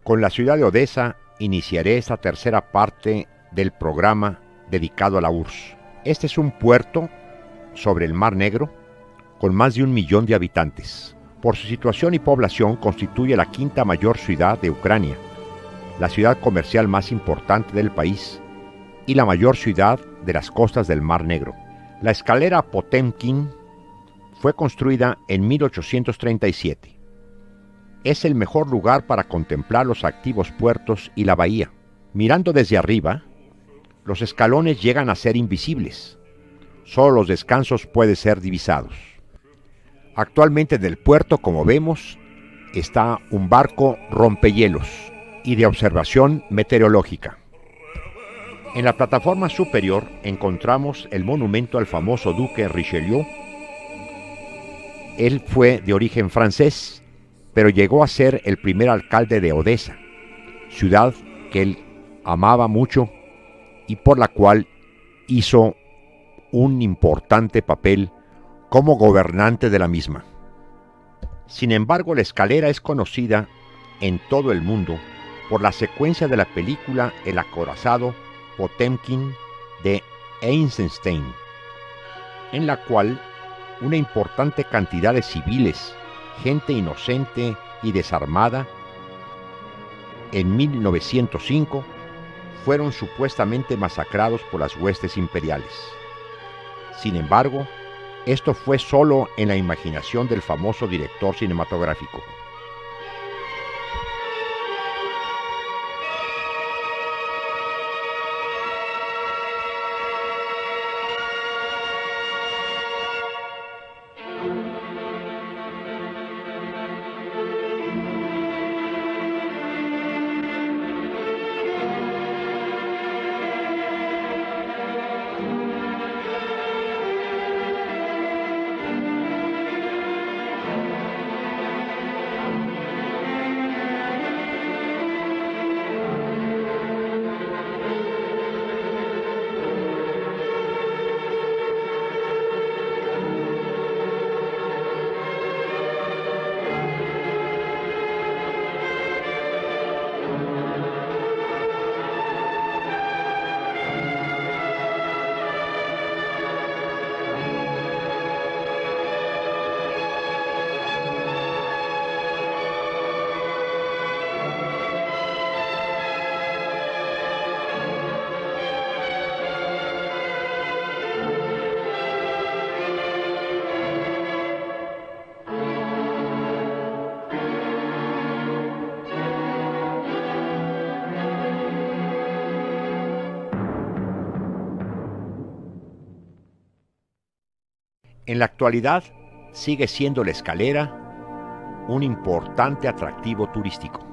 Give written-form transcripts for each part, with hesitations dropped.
Con la ciudad de Odesa iniciaré esta tercera parte del programa dedicado a la URSS. Este es un puerto sobre el Mar Negro con más de 1 millón de habitantes. Por su situación y población constituye la quinta mayor ciudad de Ucrania, la ciudad comercial más importante del país y la mayor ciudad de las costas del Mar Negro. La escalera Potemkin fue construida en 1837. Es el mejor lugar para contemplar los activos puertos y la bahía. Mirando desde arriba, los escalones llegan a ser invisibles. Solo los descansos pueden ser divisados. Actualmente en el puerto, como vemos, está un barco rompehielos y de observación meteorológica. En la plataforma superior encontramos el monumento al famoso duque Richelieu. Él fue de origen francés, pero llegó a ser el primer alcalde de Odesa, ciudad que él amaba mucho y por la cual hizo un importante papel como gobernante de la misma. Sin embargo, la escalera es conocida en todo el mundo por la secuencia de la película El acorazado Potemkin de Eisenstein, en la cual una importante cantidad de civiles, gente inocente y desarmada, en 1905 fueron supuestamente masacrados por las huestes imperiales. Sin embargo, esto fue solo en la imaginación del famoso director cinematográfico. En la actualidad sigue siendo la escalera un importante atractivo turístico.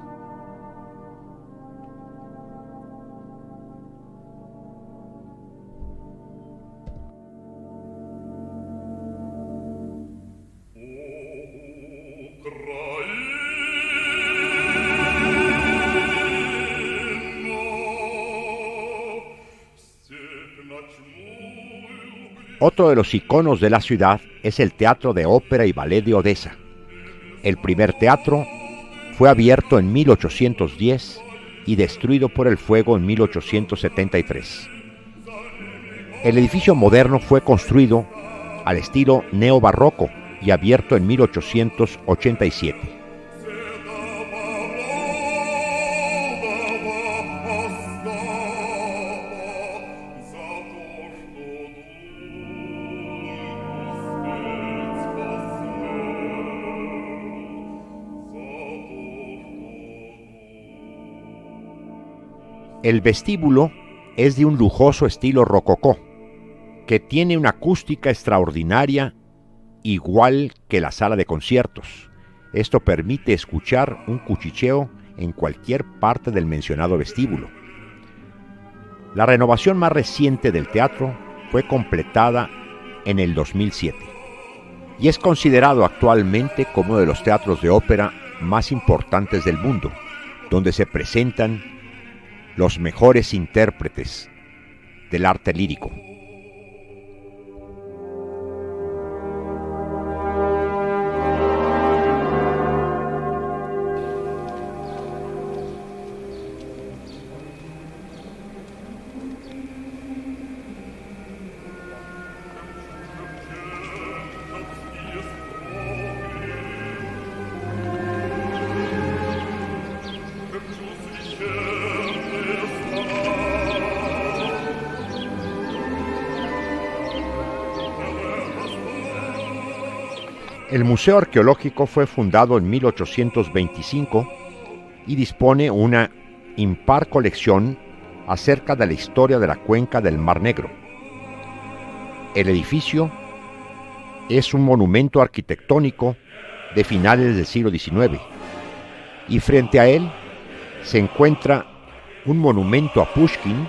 Otro de los iconos de la ciudad es el Teatro de Ópera y Ballet de Odesa. El primer teatro fue abierto en 1810 y destruido por el fuego en 1873. El edificio moderno fue construido al estilo neobarroco y abierto en 1887. El vestíbulo es de un lujoso estilo rococó, que tiene una acústica extraordinaria, igual que la sala de conciertos. Esto permite escuchar un cuchicheo en cualquier parte del mencionado vestíbulo. La renovación más reciente del teatro fue completada en el 2007 y es considerado actualmente como uno de los teatros de ópera más importantes del mundo, donde se presentan los mejores intérpretes del arte lírico. El Museo Arqueológico fue fundado en 1825 y dispone una impar colección acerca de la historia de la cuenca del Mar Negro. El edificio es un monumento arquitectónico de finales del siglo XIX y frente a él se encuentra un monumento a Pushkin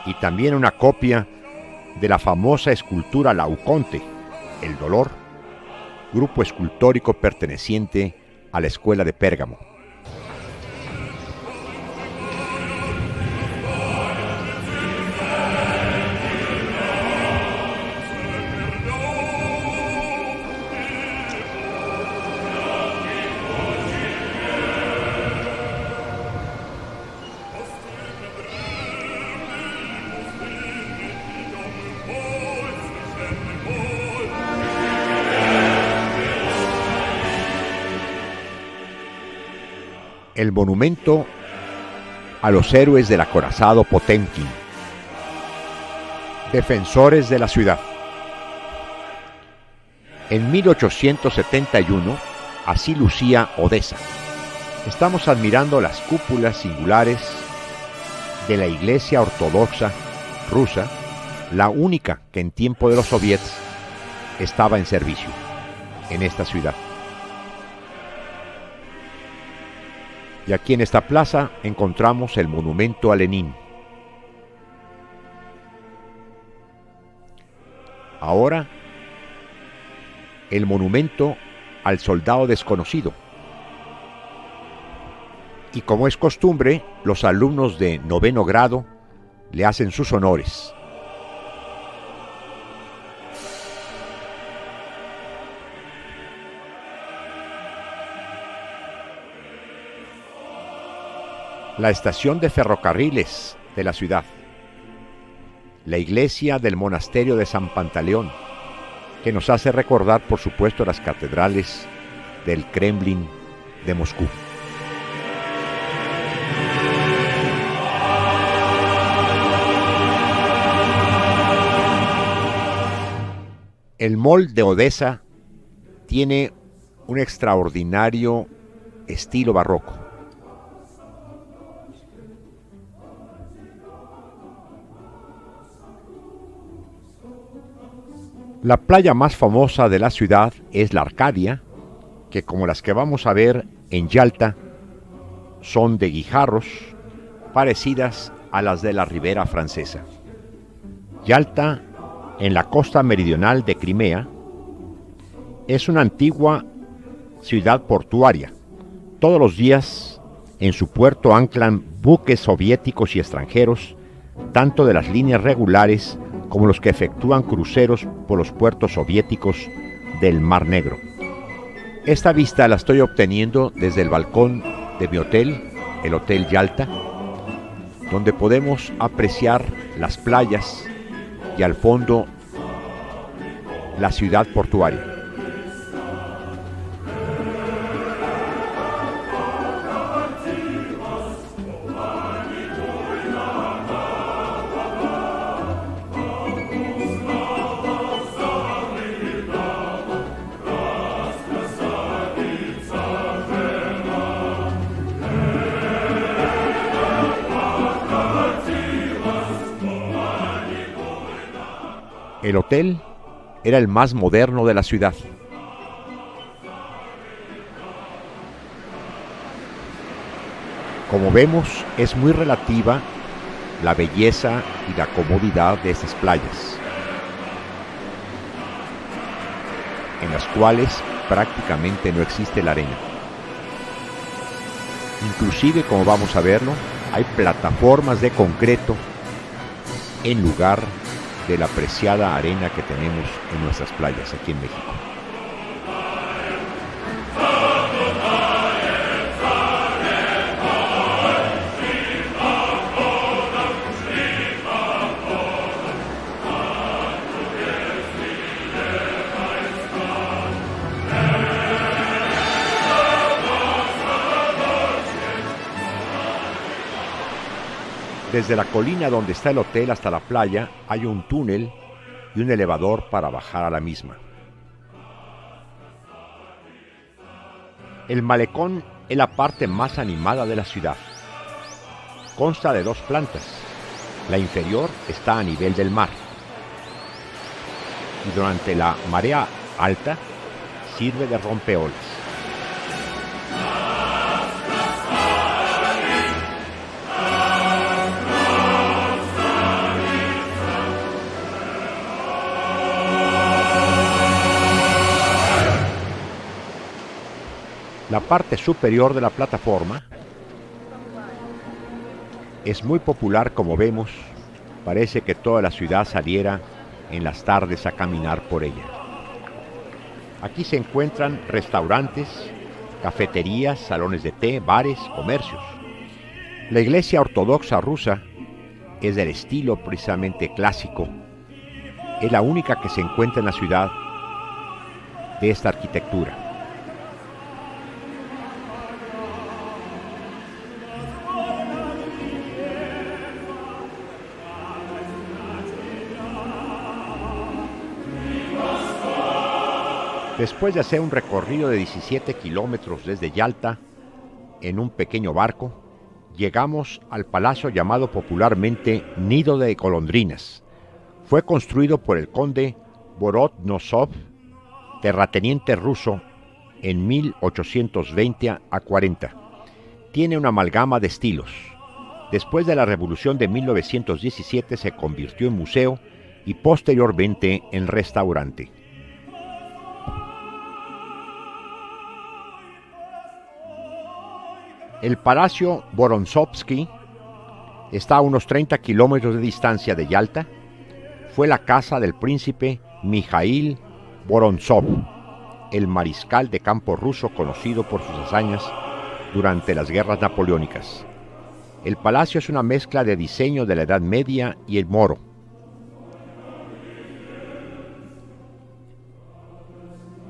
y también una copia de la famosa escultura Laoconte, El Dolor, grupo escultórico perteneciente a la escuela de Pérgamo. El monumento a los héroes del acorazado Potemkin, defensores de la ciudad. En 1871, así lucía Odessa. Estamos admirando las cúpulas singulares de la Iglesia Ortodoxa rusa, la única que en tiempo de los soviets estaba en servicio en esta ciudad. Y aquí en esta plaza encontramos el monumento a Lenin. Ahora, el monumento al soldado desconocido. Y como es costumbre, los alumnos de 9º grado le hacen sus honores. La estación de ferrocarriles de la ciudad, la iglesia del monasterio de San Pantaleón, que nos hace recordar, por supuesto, las catedrales del Kremlin de Moscú. El mall de Odessa tiene un extraordinario estilo barroco. La playa más famosa de la ciudad es la Arcadia, que como las que vamos a ver en Yalta, son de guijarros, parecidas a las de la Ribera Francesa. Yalta, en la costa meridional de Crimea, es una antigua ciudad portuaria. Todos los días en su puerto anclan buques soviéticos y extranjeros, tanto de las líneas regulares como los que efectúan cruceros por los puertos soviéticos del Mar Negro. Esta vista la estoy obteniendo desde el balcón de mi hotel, el Hotel Yalta, donde podemos apreciar las playas y al fondo la ciudad portuaria. El hotel era el más moderno de la ciudad. Como vemos, es muy relativa la belleza y la comodidad de estas playas, en las cuales prácticamente no existe la arena. Inclusive, como vamos a verlo, hay plataformas de concreto en lugar de la preciada arena que tenemos en nuestras playas aquí en México. Desde la colina donde está el hotel hasta la playa hay un túnel y un elevador para bajar a la misma. El malecón es la parte más animada de la ciudad. Consta de 2 plantas. La inferior está a nivel del mar. Y durante la marea alta sirve de rompeolas. La parte superior de la plataforma es muy popular, como vemos. Parece que toda la ciudad saliera en las tardes a caminar por ella. Aquí se encuentran restaurantes, cafeterías, salones de té, bares, comercios. La iglesia ortodoxa rusa es del estilo precisamente clásico. Es la única que se encuentra en la ciudad de esta arquitectura. Después de hacer un recorrido de 17 kilómetros desde Yalta en un pequeño barco, llegamos al palacio llamado popularmente Nido de Golondrinas. Fue construido por el conde Vorontsov, terrateniente ruso, en 1820 a 40. Tiene una amalgama de estilos. Después de la Revolución de 1917 se convirtió en museo y posteriormente en restaurante. El Palacio Vorontsovsky está a unos 30 kilómetros de distancia de Yalta. Fue la casa del príncipe Mijaíl Vorontsov, el mariscal de campo ruso conocido por sus hazañas durante las guerras napoleónicas. El palacio es una mezcla de diseño de la Edad Media y el moro.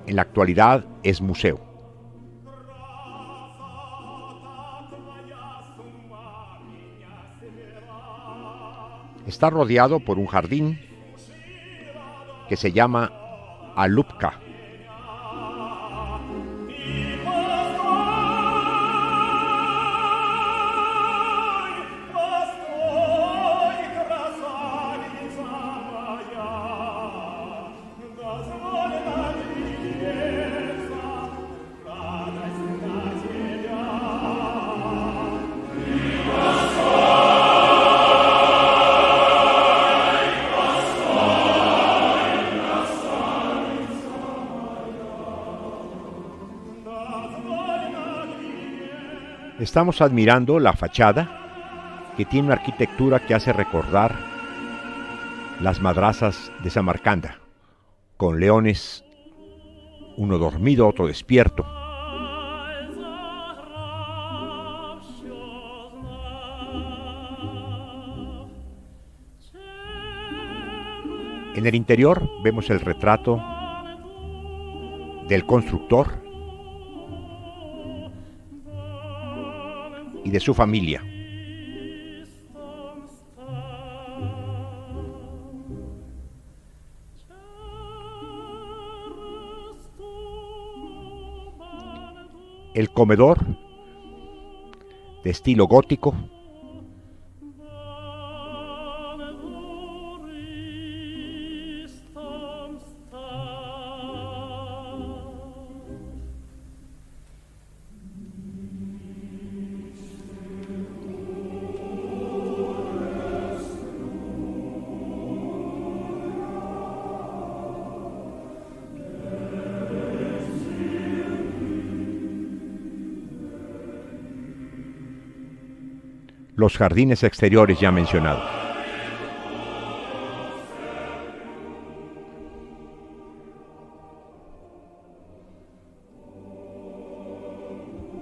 En la actualidad es museo. Está rodeado por un jardín que se llama Alupka. Estamos admirando la fachada, que tiene una arquitectura que hace recordar las madrazas de Samarcanda, con leones, uno dormido, otro despierto. En el interior vemos el retrato del constructor y de su familia. El comedor, de estilo gótico, los jardines exteriores ya mencionados.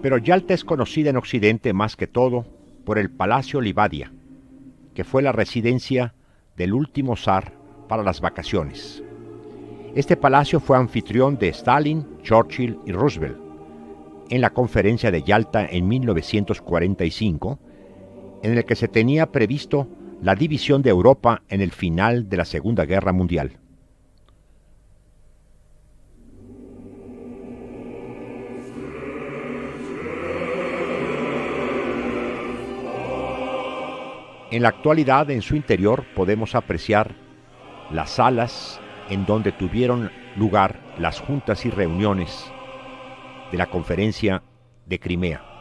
Pero Yalta es conocida en Occidente más que todo por el Palacio Livadia, que fue la residencia del último zar para las vacaciones. Este palacio fue anfitrión de Stalin, Churchill y Roosevelt en la conferencia de Yalta en 1945, en el que se tenía previsto la división de Europa en el final de la Segunda Guerra Mundial. En la actualidad, en su interior podemos apreciar las salas en donde tuvieron lugar las juntas y reuniones de la Conferencia de Crimea.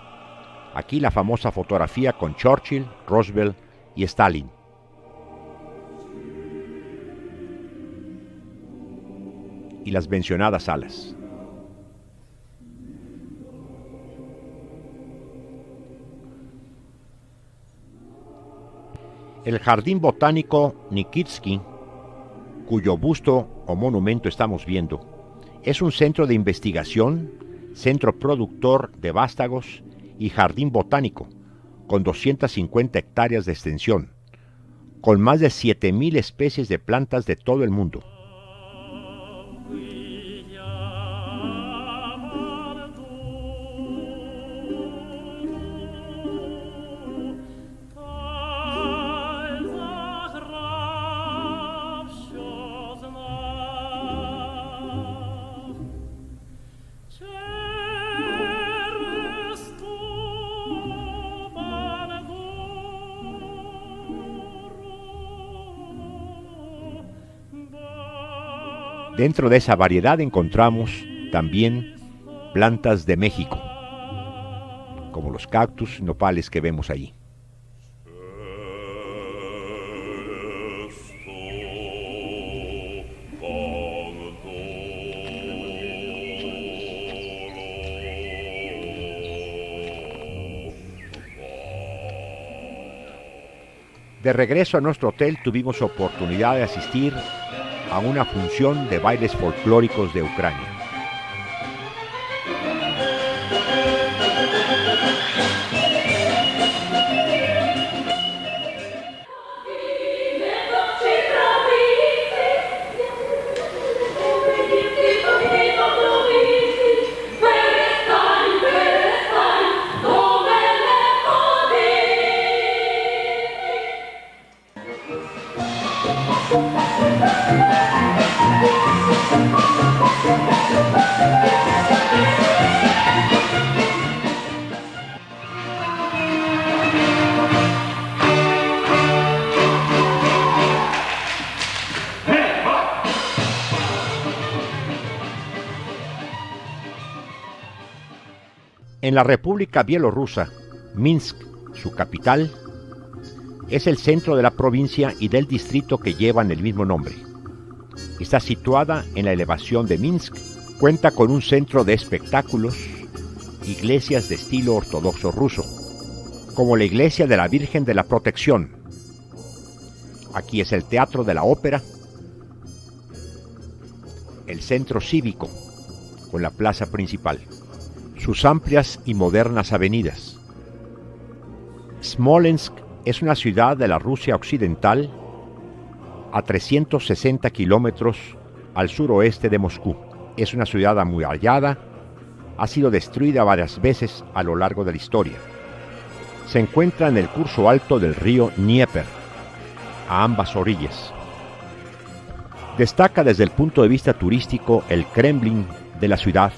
Aquí la famosa fotografía con Churchill, Roosevelt y Stalin. Y las mencionadas salas. El Jardín Botánico Nikitsky, cuyo busto o monumento estamos viendo, es un centro de investigación, centro productor de vástagos y jardín botánico, con 250 hectáreas de extensión, con más de 7.000 especies de plantas de todo el mundo. Dentro de esa variedad encontramos también plantas de México, como los cactus y nopales que vemos allí. De regreso a nuestro hotel tuvimos oportunidad de asistir a una función de bailes folclóricos de Ucrania. En la República Bielorrusa, Minsk, su capital, es el centro de la provincia y del distrito que llevan el mismo nombre. Está situada en la elevación de Minsk, cuenta con un centro de espectáculos, iglesias de estilo ortodoxo ruso, como la iglesia de la Virgen de la Protección. Aquí es el Teatro de la Ópera, el centro cívico, con la plaza principal, sus amplias y modernas avenidas. Smolensk es una ciudad de la Rusia occidental a 360 kilómetros al suroeste de Moscú. Es una ciudad amurallada, ha sido destruida varias veces a lo largo de la historia. Se encuentra en el curso alto del río Dnieper, a ambas orillas. Destaca desde el punto de vista turístico el Kremlin de la ciudad,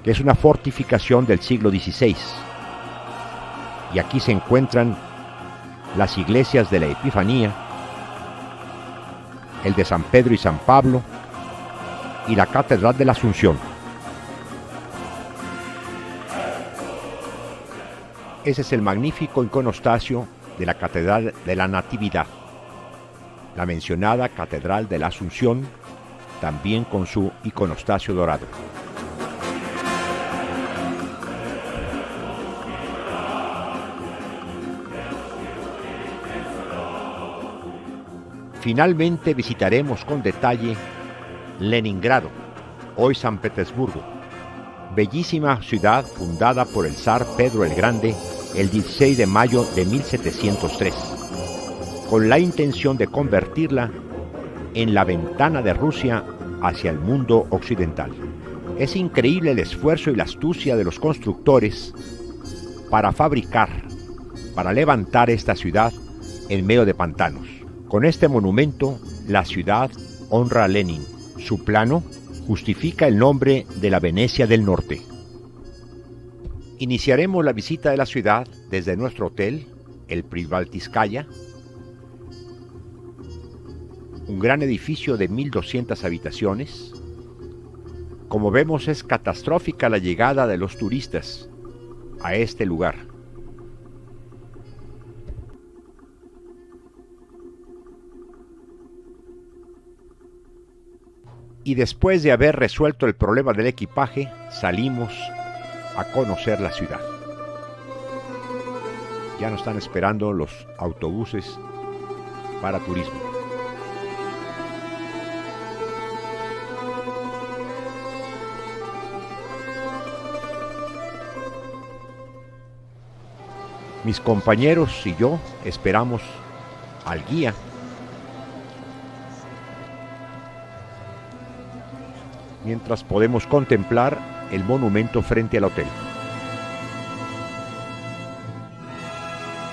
que es una fortificación del siglo XVI. Y aquí se encuentran las iglesias de la Epifanía, el de San Pedro y San Pablo, y la Catedral de la Asunción. Ese es el magnífico iconostasio de la Catedral de la Natividad, la mencionada Catedral de la Asunción, también con su iconostasio dorado. Finalmente visitaremos con detalle Leningrado, hoy San Petersburgo, bellísima ciudad fundada por el zar Pedro el Grande el 16 de mayo de 1703, con la intención de convertirla en la ventana de Rusia hacia el mundo occidental. Es increíble el esfuerzo y la astucia de los constructores para fabricar, para levantar esta ciudad en medio de pantanos. Con este monumento, la ciudad honra a Lenin. Su plano justifica el nombre de la Venecia del Norte. Iniciaremos la visita de la ciudad desde nuestro hotel, el Pribaltiskaya, un gran edificio de 1.200 habitaciones. Como vemos, es catastrófica la llegada de los turistas a este lugar. Y después de haber resuelto el problema del equipaje, salimos a conocer la ciudad. Ya nos están esperando los autobuses para turismo. Mis compañeros y yo esperamos al guía. Mientras podemos contemplar el monumento frente al hotel.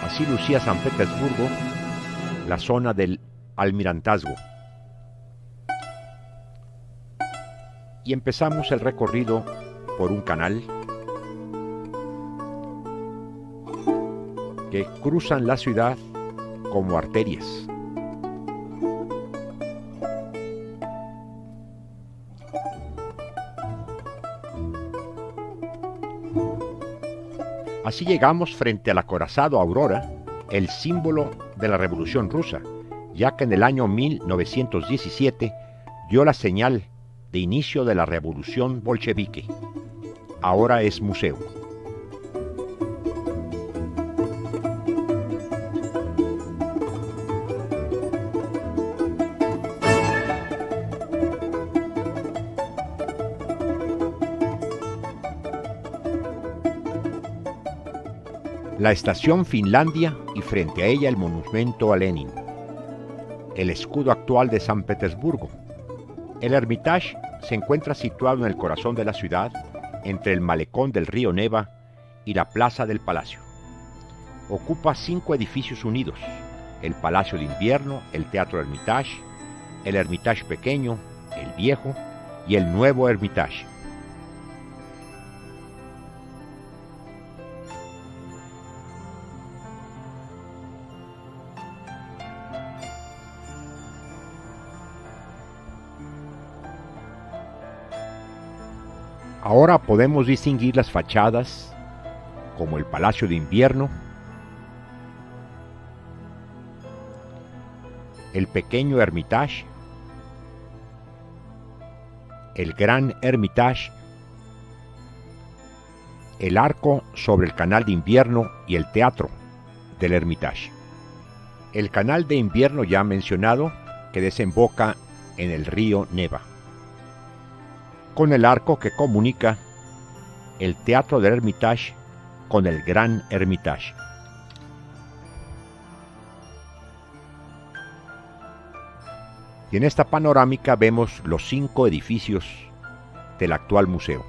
Así lucía San Petersburgo, la zona del almirantazgo. Y empezamos el recorrido por un canal que cruzan la ciudad como arterias. Así llegamos frente al acorazado Aurora, el símbolo de la Revolución Rusa, ya que en el año 1917 dio la señal de inicio de la Revolución Bolchevique. Ahora es museo. La estación Finlandia y frente a ella el monumento a Lenin. El escudo actual de San Petersburgo. El Hermitage se encuentra situado en el corazón de la ciudad, entre el malecón del río Neva y la plaza del Palacio. Ocupa 5 edificios unidos: el Palacio de Invierno, el Teatro Hermitage, el Hermitage pequeño, el viejo y el nuevo Hermitage. Ahora podemos distinguir las fachadas, como el Palacio de Invierno, el pequeño Hermitage, el gran Hermitage, el arco sobre el Canal de Invierno y el Teatro del Hermitage. El Canal de Invierno ya mencionado, que desemboca en el río Neva, con el arco que comunica el Teatro del Hermitage con el Gran Hermitage. Y en esta panorámica vemos los 5 edificios del actual museo.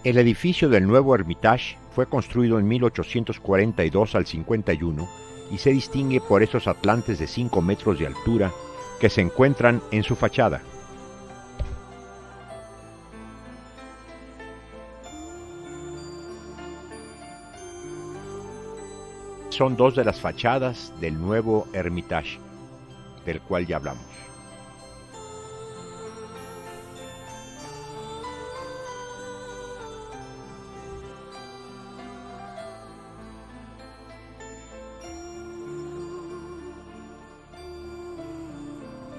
El edificio del nuevo Hermitage fue construido en 1842 al 51 y se distingue por esos atlantes de 5 metros de altura que se encuentran en su fachada. Son 2 de las fachadas del nuevo Hermitage, del cual ya hablamos.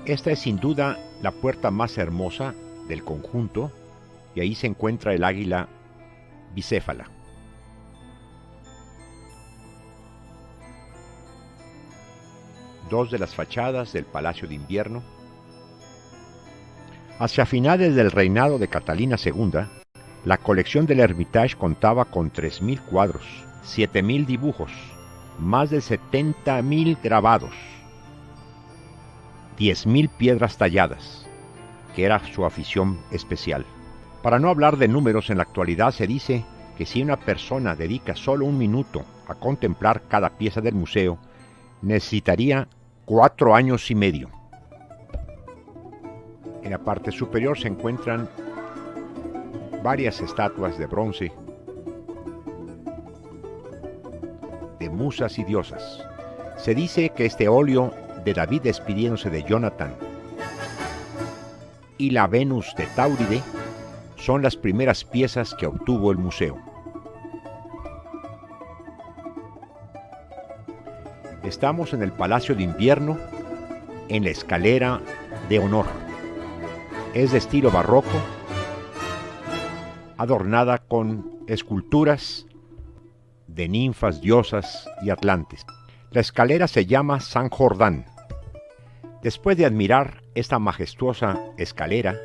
Esta es sin duda la puerta más hermosa del conjunto, y ahí se encuentra el águila bicéfala. Dos de las fachadas del Palacio de Invierno. Hacia finales del reinado de Catalina II, la colección del Hermitage contaba con 3.000 cuadros, 7.000 dibujos, más de 70.000 grabados, 10.000 piedras talladas, que era su afición especial. Para no hablar de números, en la actualidad se dice que si una persona dedica solo un minuto a contemplar cada pieza del museo, necesitaría 4 años y medio. En la parte superior se encuentran varias estatuas de bronce de musas y diosas. Se dice que este óleo de David despidiéndose de Jonathan y la Venus de Táuride son las primeras piezas que obtuvo el museo. Estamos en el Palacio de Invierno, en la escalera de honor. Es de estilo barroco, adornada con esculturas de ninfas, diosas y atlantes. La escalera se llama San Jordán. Después de admirar esta majestuosa escalera,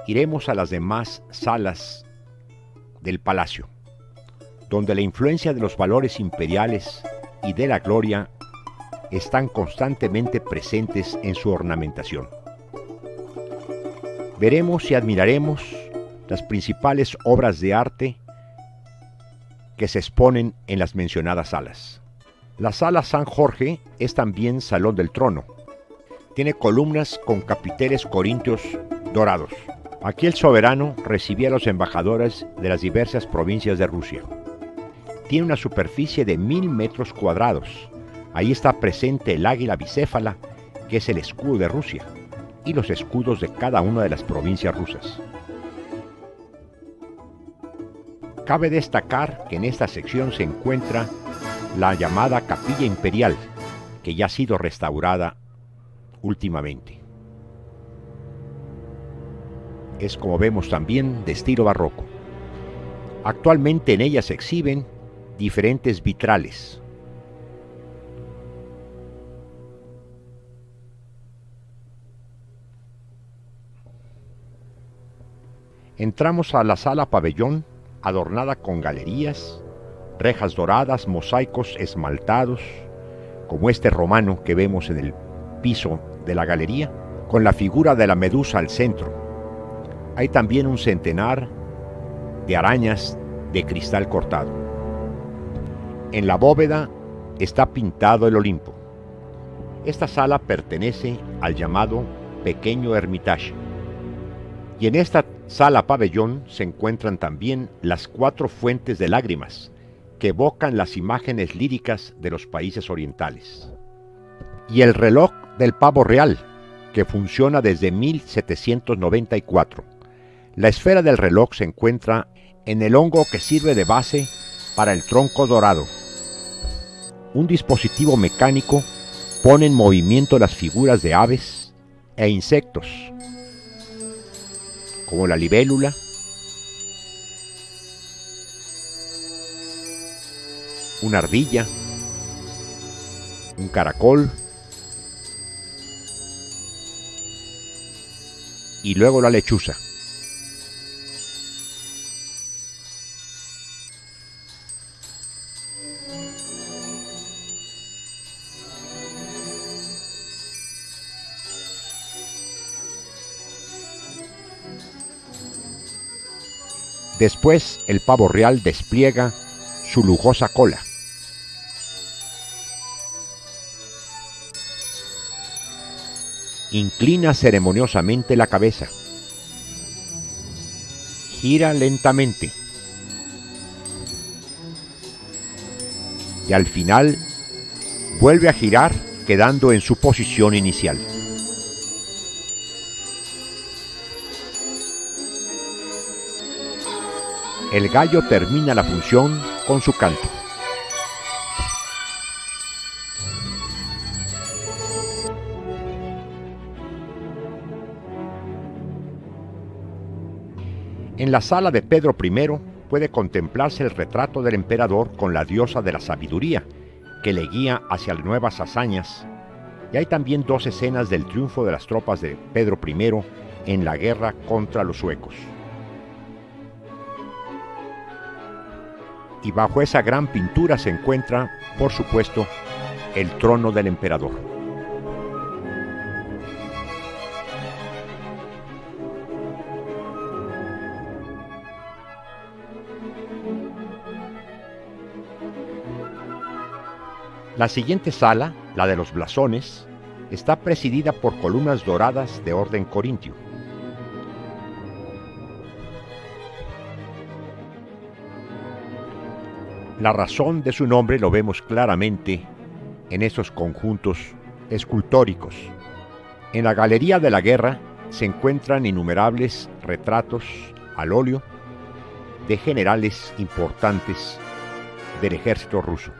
iremos a las demás salas del palacio, donde la influencia de los valores imperiales y de la gloria están constantemente presentes en su ornamentación. Veremos y admiraremos las principales obras de arte que se exponen en las mencionadas salas. La sala San Jorge es también Salón del Trono. Tiene columnas con capiteles corintios dorados. Aquí el soberano recibía a los embajadores de las diversas provincias de Rusia. Tiene una superficie de 1000 metros cuadrados. Ahí está presente el águila bicéfala, que es el escudo de Rusia, y los escudos de cada una de las provincias rusas. Cabe destacar que en esta sección se encuentra la llamada Capilla Imperial, que ya ha sido restaurada últimamente. Es, como vemos, también de estilo barroco. Actualmente en ella se exhiben diferentes vitrales. Entramos a la sala pabellón, adornada con galerías, rejas doradas, mosaicos esmaltados, como este romano que vemos en el piso de la galería, con la figura de la medusa al centro. Hay también un centenar de arañas de cristal cortado. En la bóveda está pintado el Olimpo. Esta sala pertenece al llamado Pequeño Hermitage. Y en esta sala pabellón se encuentran también las 4 fuentes de lágrimas, que evocan las imágenes líricas de los países orientales. Y el reloj del pavo real, que funciona desde 1794. La esfera del reloj se encuentra en el hongo que sirve de base para el tronco dorado. Un dispositivo mecánico pone en movimiento las figuras de aves e insectos, como la libélula, una ardilla, un caracol y luego la lechuza. Después el pavo real despliega su lujosa cola. Inclina ceremoniosamente la cabeza. Gira lentamente. Y al final vuelve a girar, quedando en su posición inicial. El gallo termina la función con su canto. En la sala de Pedro I puede contemplarse el retrato del emperador con la diosa de la sabiduría, que le guía hacia nuevas hazañas, y hay también 2 escenas del triunfo de las tropas de Pedro I en la guerra contra los suecos. Y bajo esa gran pintura se encuentra, por supuesto, el trono del emperador. La siguiente sala, la de los blasones, está presidida por columnas doradas de orden corintio. La razón de su nombre lo vemos claramente en esos conjuntos escultóricos. En la Galería de la Guerra se encuentran innumerables retratos al óleo de generales importantes del ejército ruso.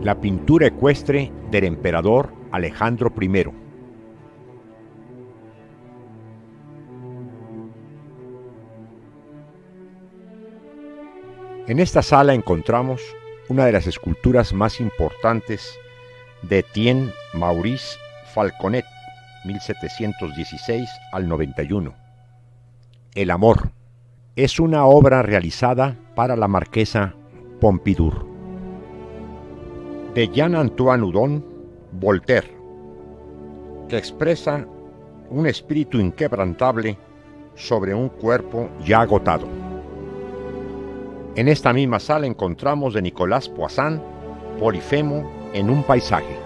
La pintura ecuestre del emperador Alejandro I. En esta sala encontramos una de las esculturas más importantes de Etienne Maurice Falconet, 1716 al 91. El amor. Es una obra realizada para la marquesa Pompadour. De Jean-Antoine Houdon, Voltaire, que expresa un espíritu inquebrantable sobre un cuerpo ya agotado. En esta misma sala encontramos de Nicolas Poussin, Polifemo en un paisaje,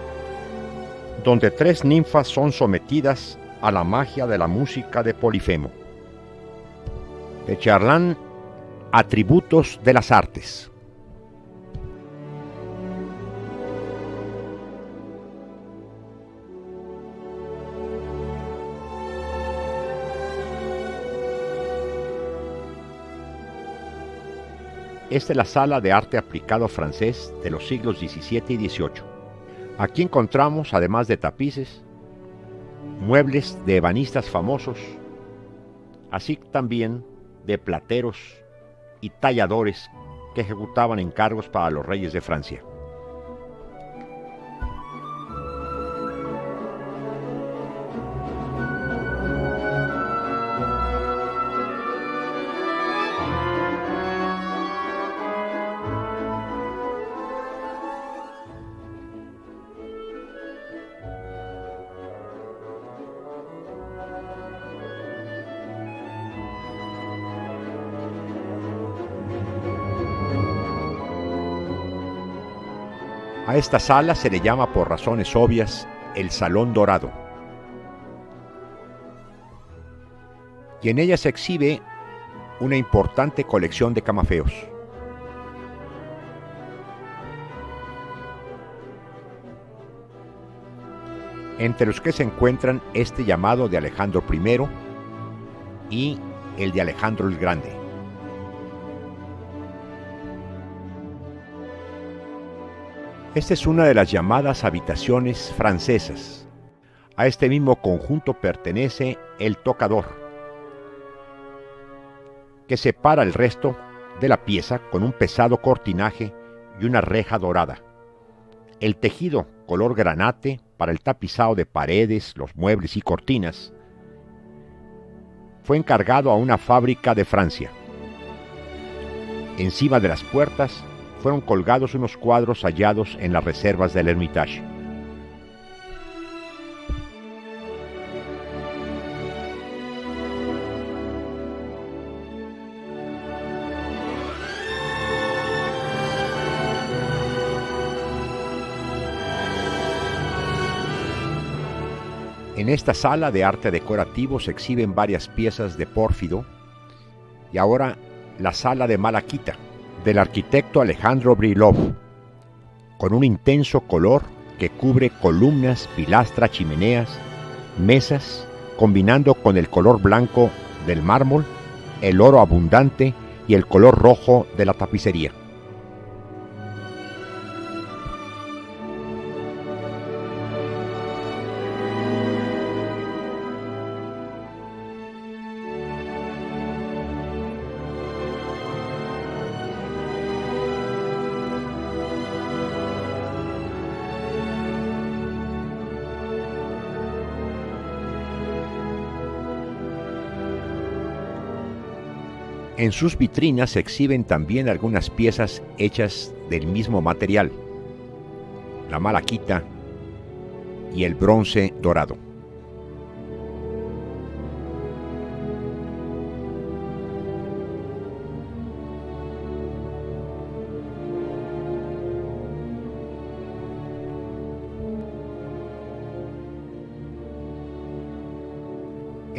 donde 3 ninfas son sometidas a la magia de la música de Polifemo. De Chardin, Atributos de las artes. Esta es la sala de arte aplicado francés de los siglos XVII y XVIII. Aquí encontramos, además de tapices, muebles de ebanistas famosos, así también de plateros y talladores que ejecutaban encargos para los reyes de Francia. A esta sala se le llama por razones obvias el Salón Dorado, y en ella se exhibe una importante colección de camafeos. Entre los que se encuentran este llamado de Alejandro I y el de Alejandro el Grande. Esta es una de las llamadas habitaciones francesas. A este mismo conjunto pertenece el tocador, que separa el resto de la pieza con un pesado cortinaje y una reja dorada. El tejido color granate para el tapizado de paredes, los muebles y cortinas fue encargado a una fábrica de Francia. Encima de las puertas fueron colgados unos cuadros hallados en las reservas del Hermitage. En esta sala de arte decorativo se exhiben varias piezas de pórfido y ahora la sala de Malaquita, del arquitecto Alejandro Brilov, con un intenso color que cubre columnas, pilastras, chimeneas, mesas, combinando con el color blanco del mármol, el oro abundante y el color rojo de la tapicería. En sus vitrinas se exhiben también algunas piezas hechas del mismo material, la malaquita y el bronce dorado.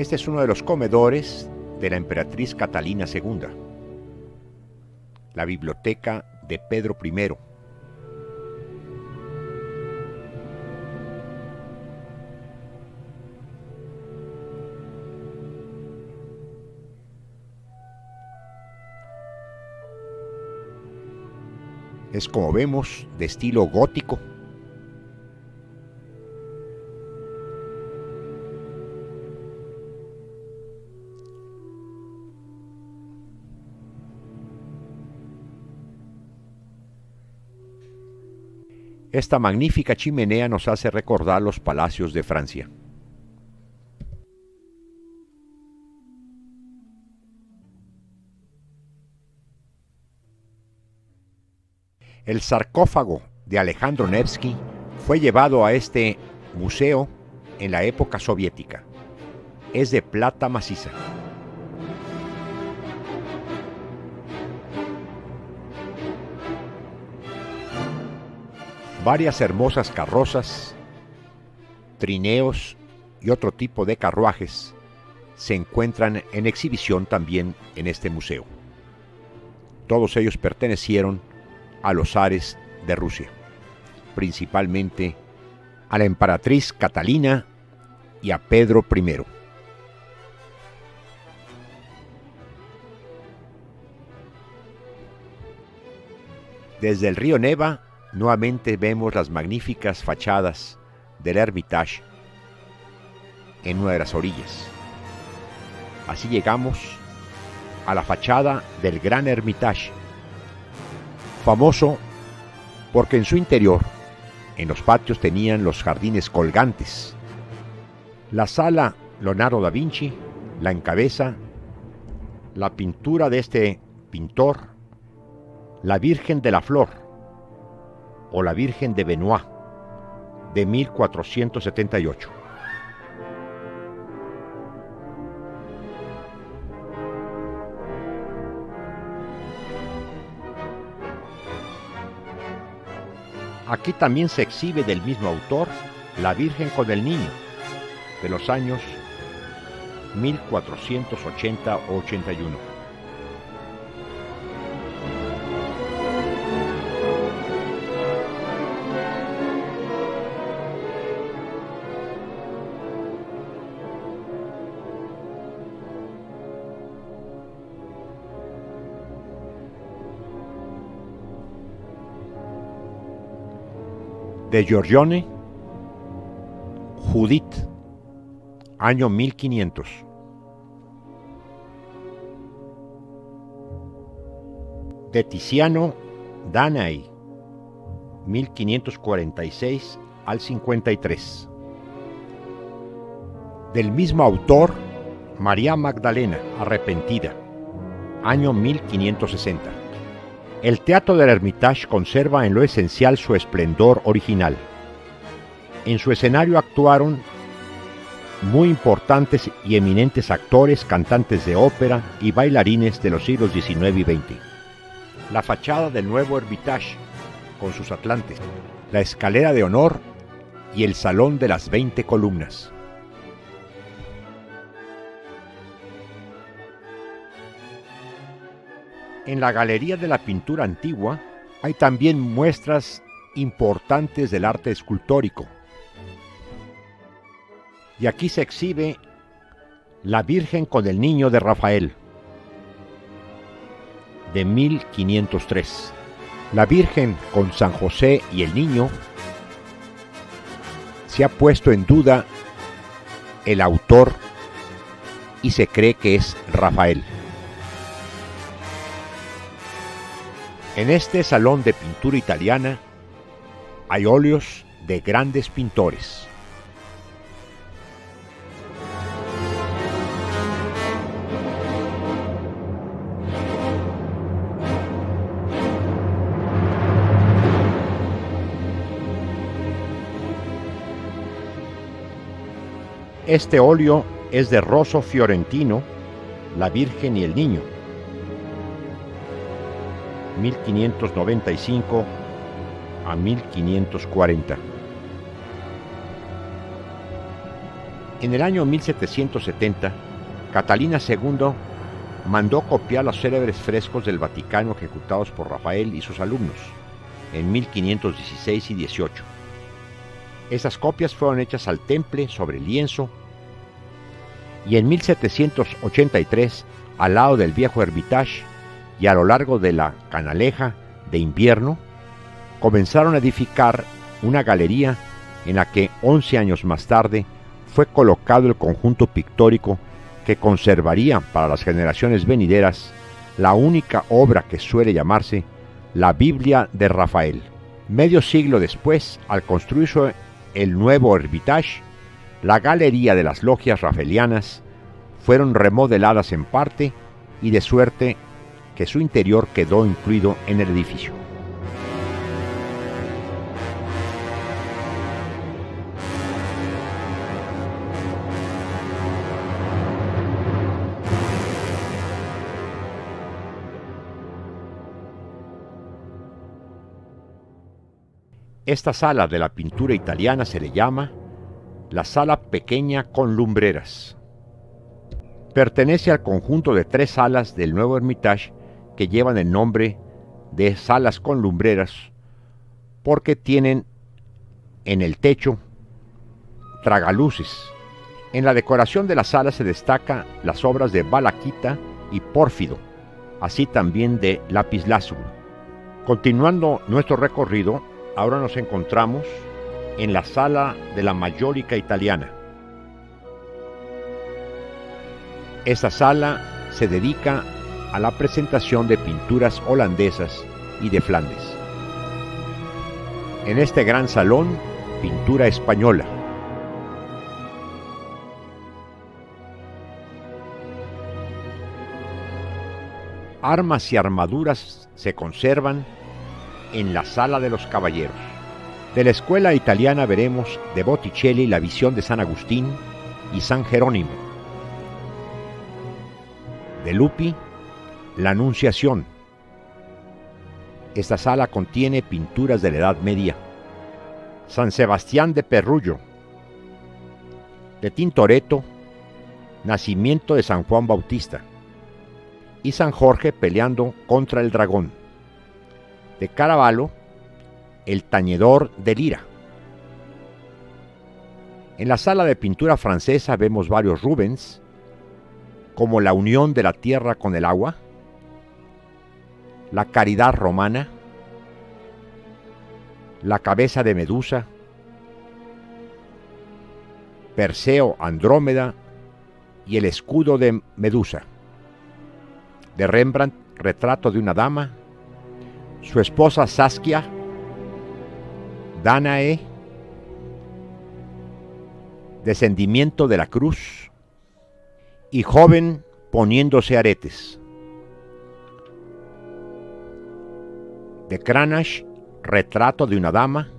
Este es uno de los comedores de la emperatriz Catalina II, la biblioteca de Pedro I. Es, como vemos, de estilo gótico. Esta magnífica chimenea nos hace recordar los palacios de Francia. El sarcófago de Alejandro Nevsky fue llevado a este museo en la época soviética. Es de plata maciza. Varias hermosas carrozas, trineos y otro tipo de carruajes se encuentran en exhibición también en este museo. Todos ellos pertenecieron a los zares de Rusia, principalmente a la emperatriz Catalina y a Pedro I. Desde el río Neva nuevamente vemos las magníficas fachadas del Hermitage en una de las orillas. Así llegamos a la fachada del Gran Hermitage, famoso porque en su interior, en los patios, tenían los jardines colgantes. La sala Leonardo da Vinci la encabeza la pintura de este pintor, la Virgen de la Flor, o la Virgen de Benoit, de 1478. Aquí también se exhibe del mismo autor la Virgen con el Niño, de los años 1480 o 81. De Giorgione, Judith, año 1500. De Tiziano, Danae, 1546 al 53. Del mismo autor, María Magdalena, arrepentida, año 1560. El Teatro del Hermitage conserva en lo esencial su esplendor original. En su escenario actuaron muy importantes y eminentes actores, cantantes de ópera y bailarines de los siglos XIX y XX. La fachada del nuevo Hermitage, con sus atlantes, la escalera de honor y el salón de las 20 columnas. En la Galería de la Pintura Antigua hay también muestras importantes del arte escultórico. Y aquí se exhibe la Virgen con el Niño de Rafael, de 1503. La Virgen con San José y el Niño se ha puesto en duda el autor y se cree que es Rafael. En este salón de pintura italiana hay óleos de grandes pintores. Este óleo es de Rosso Fiorentino, La Virgen y el Niño, 1595 a 1540. En el año 1770, Catalina II mandó copiar los célebres frescos del Vaticano ejecutados por Rafael y sus alumnos en 1516 y 18. Esas copias fueron hechas al temple sobre lienzo y en 1783, al lado del viejo Hermitage y a lo largo de la canaleja de invierno, comenzaron a edificar una galería en la que 11 años más tarde fue colocado el conjunto pictórico que conservaría para las generaciones venideras la única obra que suele llamarse la Biblia de Rafael. Medio siglo después, al construirse el nuevo Hermitage, la galería de las logias rafaelianas fueron remodeladas en parte y de suerte que su interior quedó incluido en el edificio. Esta sala de la pintura italiana se le llama la Sala Pequeña con Lumbreras. Pertenece al conjunto de 3 salas del nuevo Hermitage que llevan el nombre de salas con lumbreras porque tienen en el techo tragaluces. En la decoración de la sala se destacan las obras de Valaquita y Pórfido, así también de lapislázuli. Continuando nuestro recorrido, ahora nos encontramos en la sala de la Mayólica italiana. Esta sala se dedica a la presentación de pinturas holandesas y de Flandes. En este gran salón, pintura española. Armas y armaduras se conservan en la Sala de los Caballeros. De la escuela italiana veremos de Botticelli la visión de San Agustín y San Jerónimo. De Lupi, la Anunciación. Esta sala contiene pinturas de la Edad Media. San Sebastián de Perullo. De Tintoretto, Nacimiento de San Juan Bautista. Y San Jorge peleando contra el dragón. De Caravaggio, El Tañedor de Lira. En la sala de pintura francesa vemos varios Rubens, como La unión de la tierra con el agua, La caridad romana, La cabeza de Medusa, Perseo, Andrómeda y El escudo de Medusa. De Rembrandt, Retrato de una dama, su esposa Saskia, Danae, Descendimiento de la cruz y joven poniéndose aretes. De Cranach, Retrato de una dama,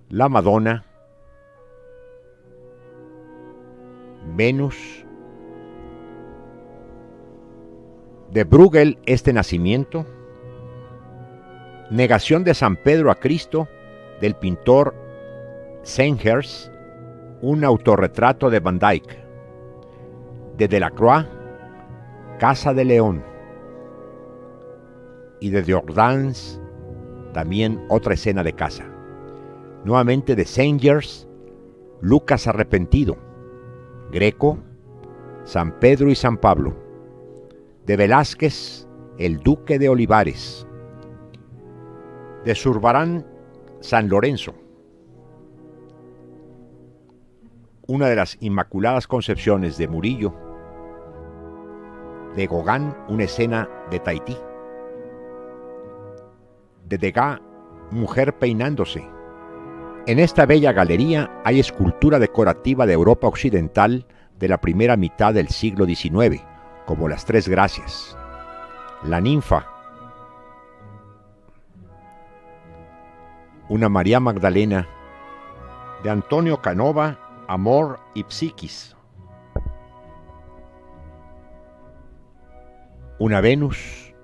La Madonna, Venus. De Bruegel, Este nacimiento. Negación de San Pedro a Cristo, del pintor Sengers, un autorretrato de Van Dyck. De Delacroix, Casa de León. Y de Jordaens, también otra escena de casa. Nuevamente de Sengers, Lucas arrepentido. Greco, San Pedro y San Pablo. De Velázquez, El Duque de Olivares. De Zurbarán, San Lorenzo. Una de las Inmaculadas Concepciones de Murillo. De Gauguin, una escena de Tahití. De Degas, Mujer peinándose. En esta bella galería hay escultura decorativa de Europa occidental de la primera mitad del siglo XIX, como las Tres Gracias, la Ninfa, una María Magdalena, de Antonio Canova Amor y Psiquis. Una Venus,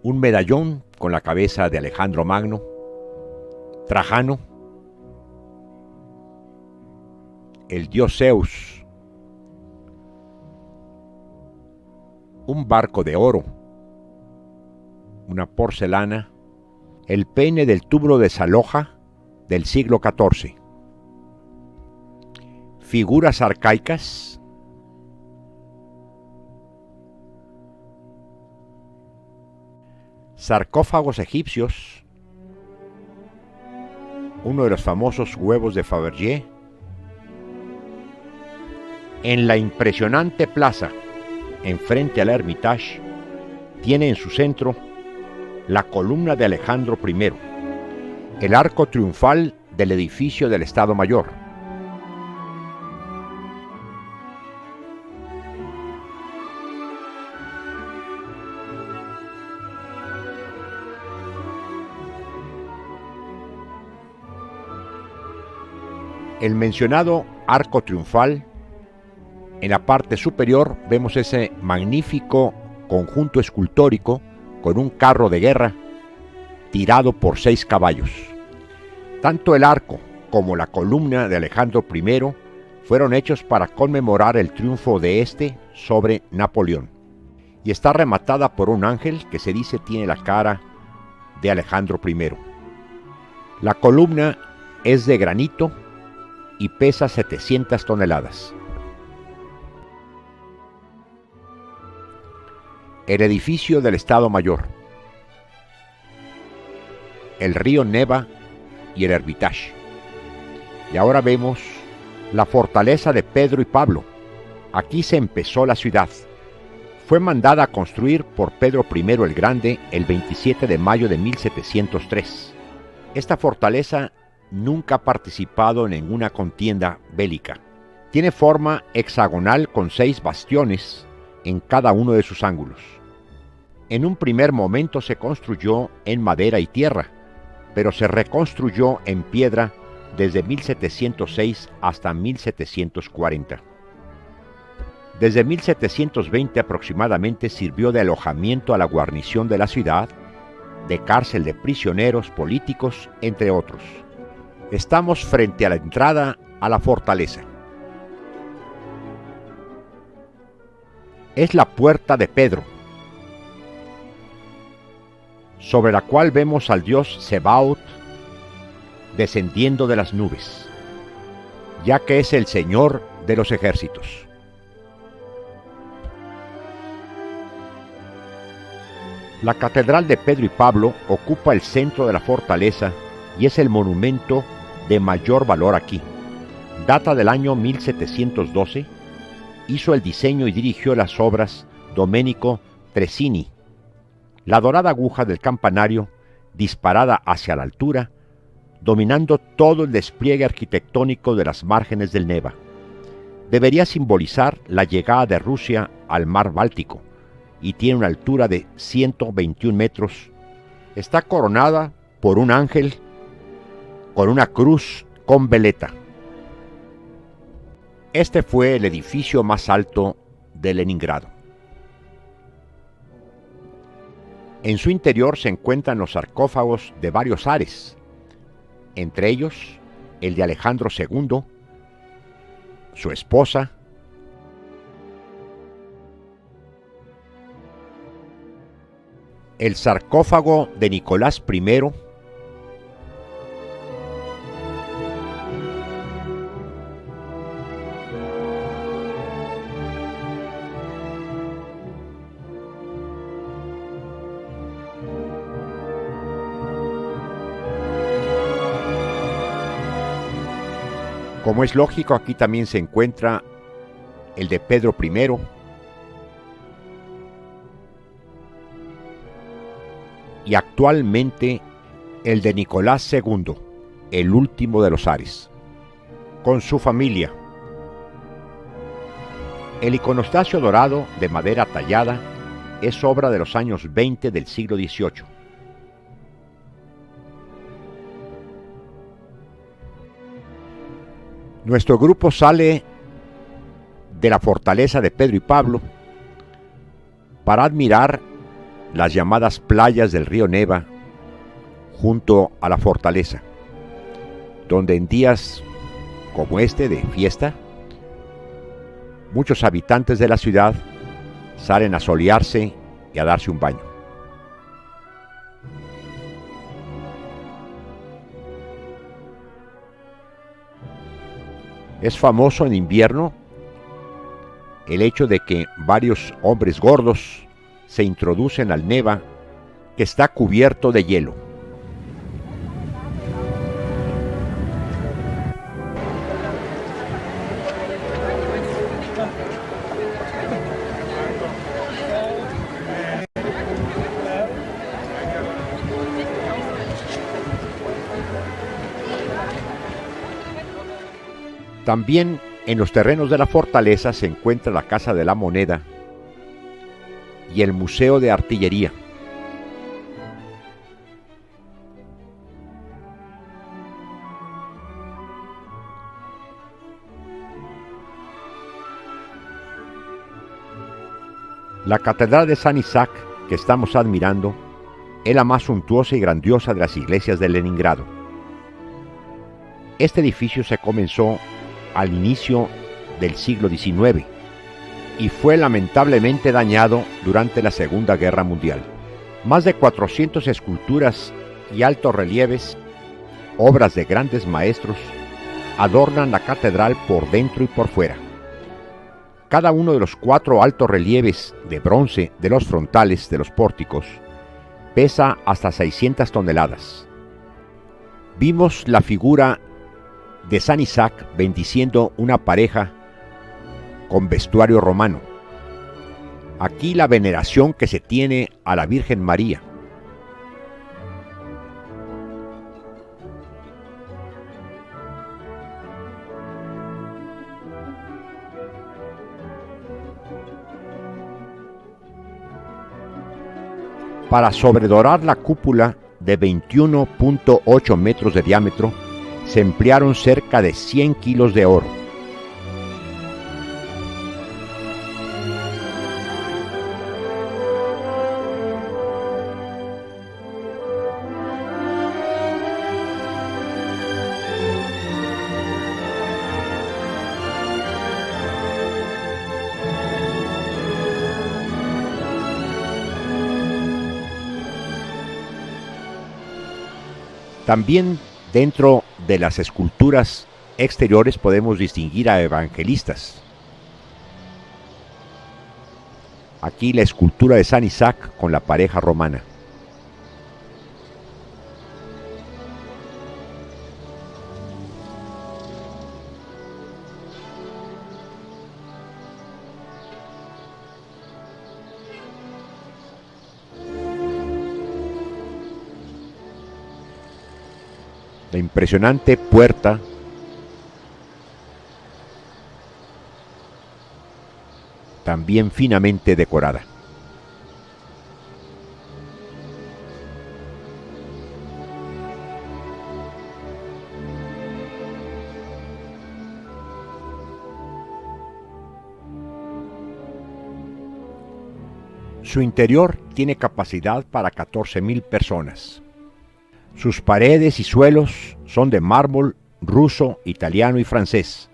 un medallón con la cabeza de Alejandro Magno, Trajano, el dios Zeus, un barco de oro, una porcelana, el peine del tubro de Saloja del siglo XIV, figuras arcaicas, sarcófagos egipcios, uno de los famosos huevos de Fabergé. En la impresionante plaza, enfrente al Hermitage, tiene en su centro la columna de Alejandro I, el arco triunfal del edificio del Estado Mayor. El mencionado arco triunfal, en la parte superior vemos ese magnífico conjunto escultórico con un carro de guerra tirado por 6 caballos. Tanto el arco como la columna de Alejandro I fueron hechos para conmemorar el triunfo de este sobre Napoleón, y está rematada por un ángel que se dice tiene la cara de Alejandro I. La columna es de granito y pesa 700 toneladas. El edificio del Estado Mayor, el río Neva y el Hermitage. Y ahora vemos la fortaleza de Pedro y Pablo. Aquí se empezó la ciudad. Fue mandada a construir por Pedro I el Grande el 27 de mayo de 1703. Esta fortaleza nunca ha participado en ninguna contienda bélica. Tiene forma hexagonal con 6 bastiones en cada uno de sus ángulos. En un primer momento se construyó en madera y tierra, pero se reconstruyó en piedra desde 1706 hasta 1740. Desde 1720 aproximadamente sirvió de alojamiento a la guarnición de la ciudad, de cárcel de prisioneros políticos, entre otros. Estamos frente a la entrada a la fortaleza. Es la puerta de Pedro, sobre la cual vemos al dios Sebaot descendiendo de las nubes, ya que es el Señor de los ejércitos. La Catedral de Pedro y Pablo ocupa el centro de la fortaleza y es el monumento de mayor valor aquí. Data del año 1712, hizo el diseño y dirigió las obras Domenico Tresini. La dorada aguja del campanario, disparada hacia la altura, dominando todo el despliegue arquitectónico de las márgenes del Neva, debería simbolizar la llegada de Rusia al mar Báltico, y tiene una altura de 121 metros. Está coronada por un ángel con una cruz con veleta. Este fue el edificio más alto de Leningrado. En su interior se encuentran los sarcófagos de varios zares, entre ellos el de Alejandro II, su esposa, el sarcófago de Nicolás I, como es lógico, aquí también se encuentra el de Pedro I, y actualmente el de Nicolás II, el último de los zares, con su familia. El iconostasio dorado de madera tallada es obra de los años 20 del siglo XVIII. Nuestro grupo sale de la fortaleza de Pedro y Pablo para admirar las llamadas playas del río Neva junto a la fortaleza, donde en días como este de fiesta, muchos habitantes de la ciudad salen a solearse y a darse un baño. Es famoso en invierno el hecho de que varios hombres gordos se introducen al Neva, que está cubierto de hielo. También en los terrenos de la fortaleza se encuentra la Casa de la Moneda y el Museo de Artillería. La Catedral de San Isaac, que estamos admirando, es la más suntuosa y grandiosa de las iglesias de Leningrado. Este edificio se comenzó al inicio del siglo XIX y fue lamentablemente dañado durante la Segunda Guerra Mundial. Más de 400 esculturas y altos relieves, obras de grandes maestros, adornan la catedral por dentro y por fuera. Cada uno de los 4 altos relieves de bronce de los frontales de los pórticos pesa hasta 600 toneladas. Vimos la figura de San Isaac bendiciendo una pareja con vestuario romano. Aquí la veneración que se tiene a la Virgen María. Para sobredorar la cúpula de 21.8 metros de diámetro, se emplearon cerca de 100 kilos de oro. También dentro de las esculturas exteriores podemos distinguir a evangelistas. Aquí la escultura de San Isaac con la pareja romana. La impresionante puerta también finamente decorada. Su interior tiene capacidad para 14,000 personas. Sus paredes y suelos son de mármol ruso, italiano y francés.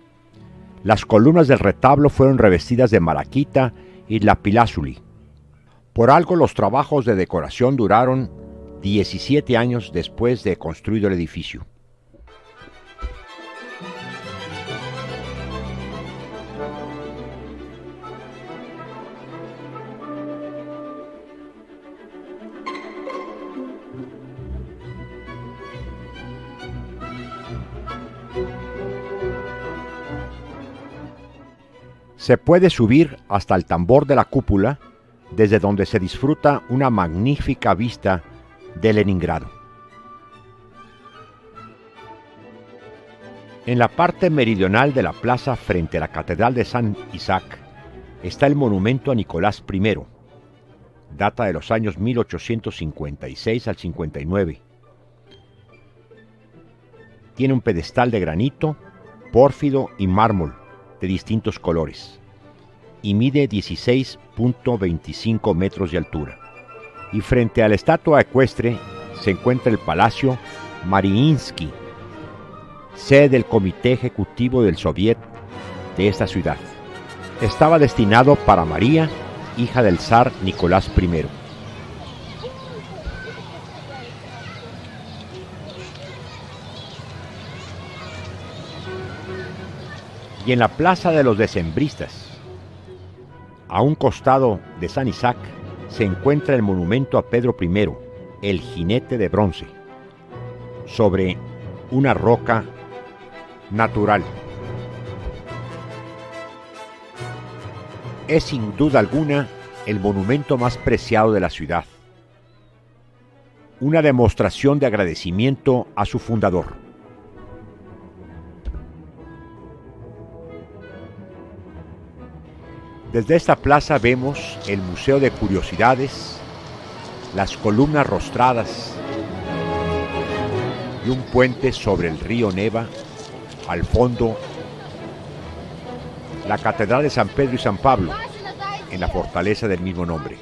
Las columnas del retablo fueron revestidas de malaquita y lapislázuli. Por algo los trabajos de decoración duraron 17 años después de construido el edificio. Se puede subir hasta el tambor de la cúpula, desde donde se disfruta una magnífica vista de Leningrado. En la parte meridional de la plaza frente a la Catedral de San Isaac está el monumento a Nicolás I. Data de los años 1856 al 59. Tiene un pedestal de granito pórfido y mármol de distintos colores y mide 16.25 metros de altura. Y frente a la estatua ecuestre se encuentra el Palacio Mariinsky, sede del Comité Ejecutivo del Soviet de esta ciudad. Estaba destinado para María, hija del zar Nicolás I. Y en la Plaza de los Decembristas, a un costado de San Isaac, se encuentra el monumento a Pedro I, el jinete de bronce, sobre una roca natural. Es sin duda alguna el monumento más preciado de la ciudad, una demostración de agradecimiento a su fundador. Desde esta plaza vemos el Museo de Curiosidades, las columnas rostradas y un puente sobre el río Neva. Al fondo, la Catedral de San Pedro y San Pablo, en la fortaleza del mismo nombre.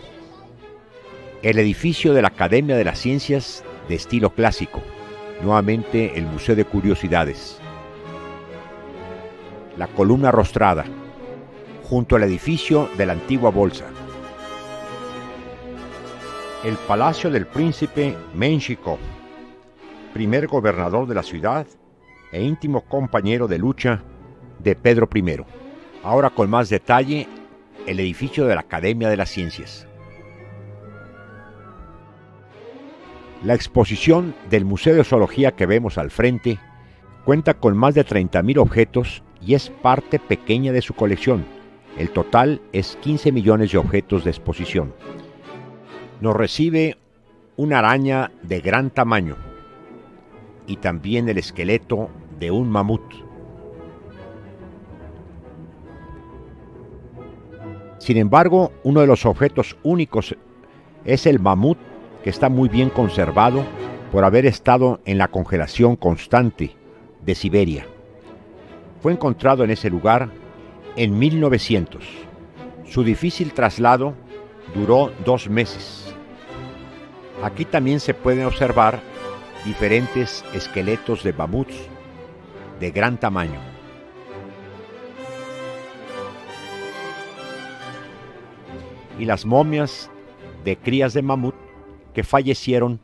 El edificio de la Academia de las Ciencias de estilo clásico, nuevamente el Museo de Curiosidades. La columna rostrada, junto al edificio de la antigua bolsa. El Palacio del Príncipe Menshikov, primer gobernador de la ciudad e íntimo compañero de lucha de Pedro I. Ahora con más detalle, el edificio de la Academia de las Ciencias. La exposición del Museo de Zoología que vemos al frente cuenta con más de 30.000 objetos y es parte pequeña de su colección. El total es 15 millones de objetos de exposición. Nos recibe una araña de gran tamaño y también el esqueleto de un mamut. Sin embargo, uno de los objetos únicos es el mamut, que está muy bien conservado por haber estado en la congelación constante de Siberia. Fue encontrado en ese lugar en 1900. Su difícil traslado duró 2 meses. Aquí también se pueden observar diferentes esqueletos de mamuts de gran tamaño. Y las momias de crías de mamut que fallecieron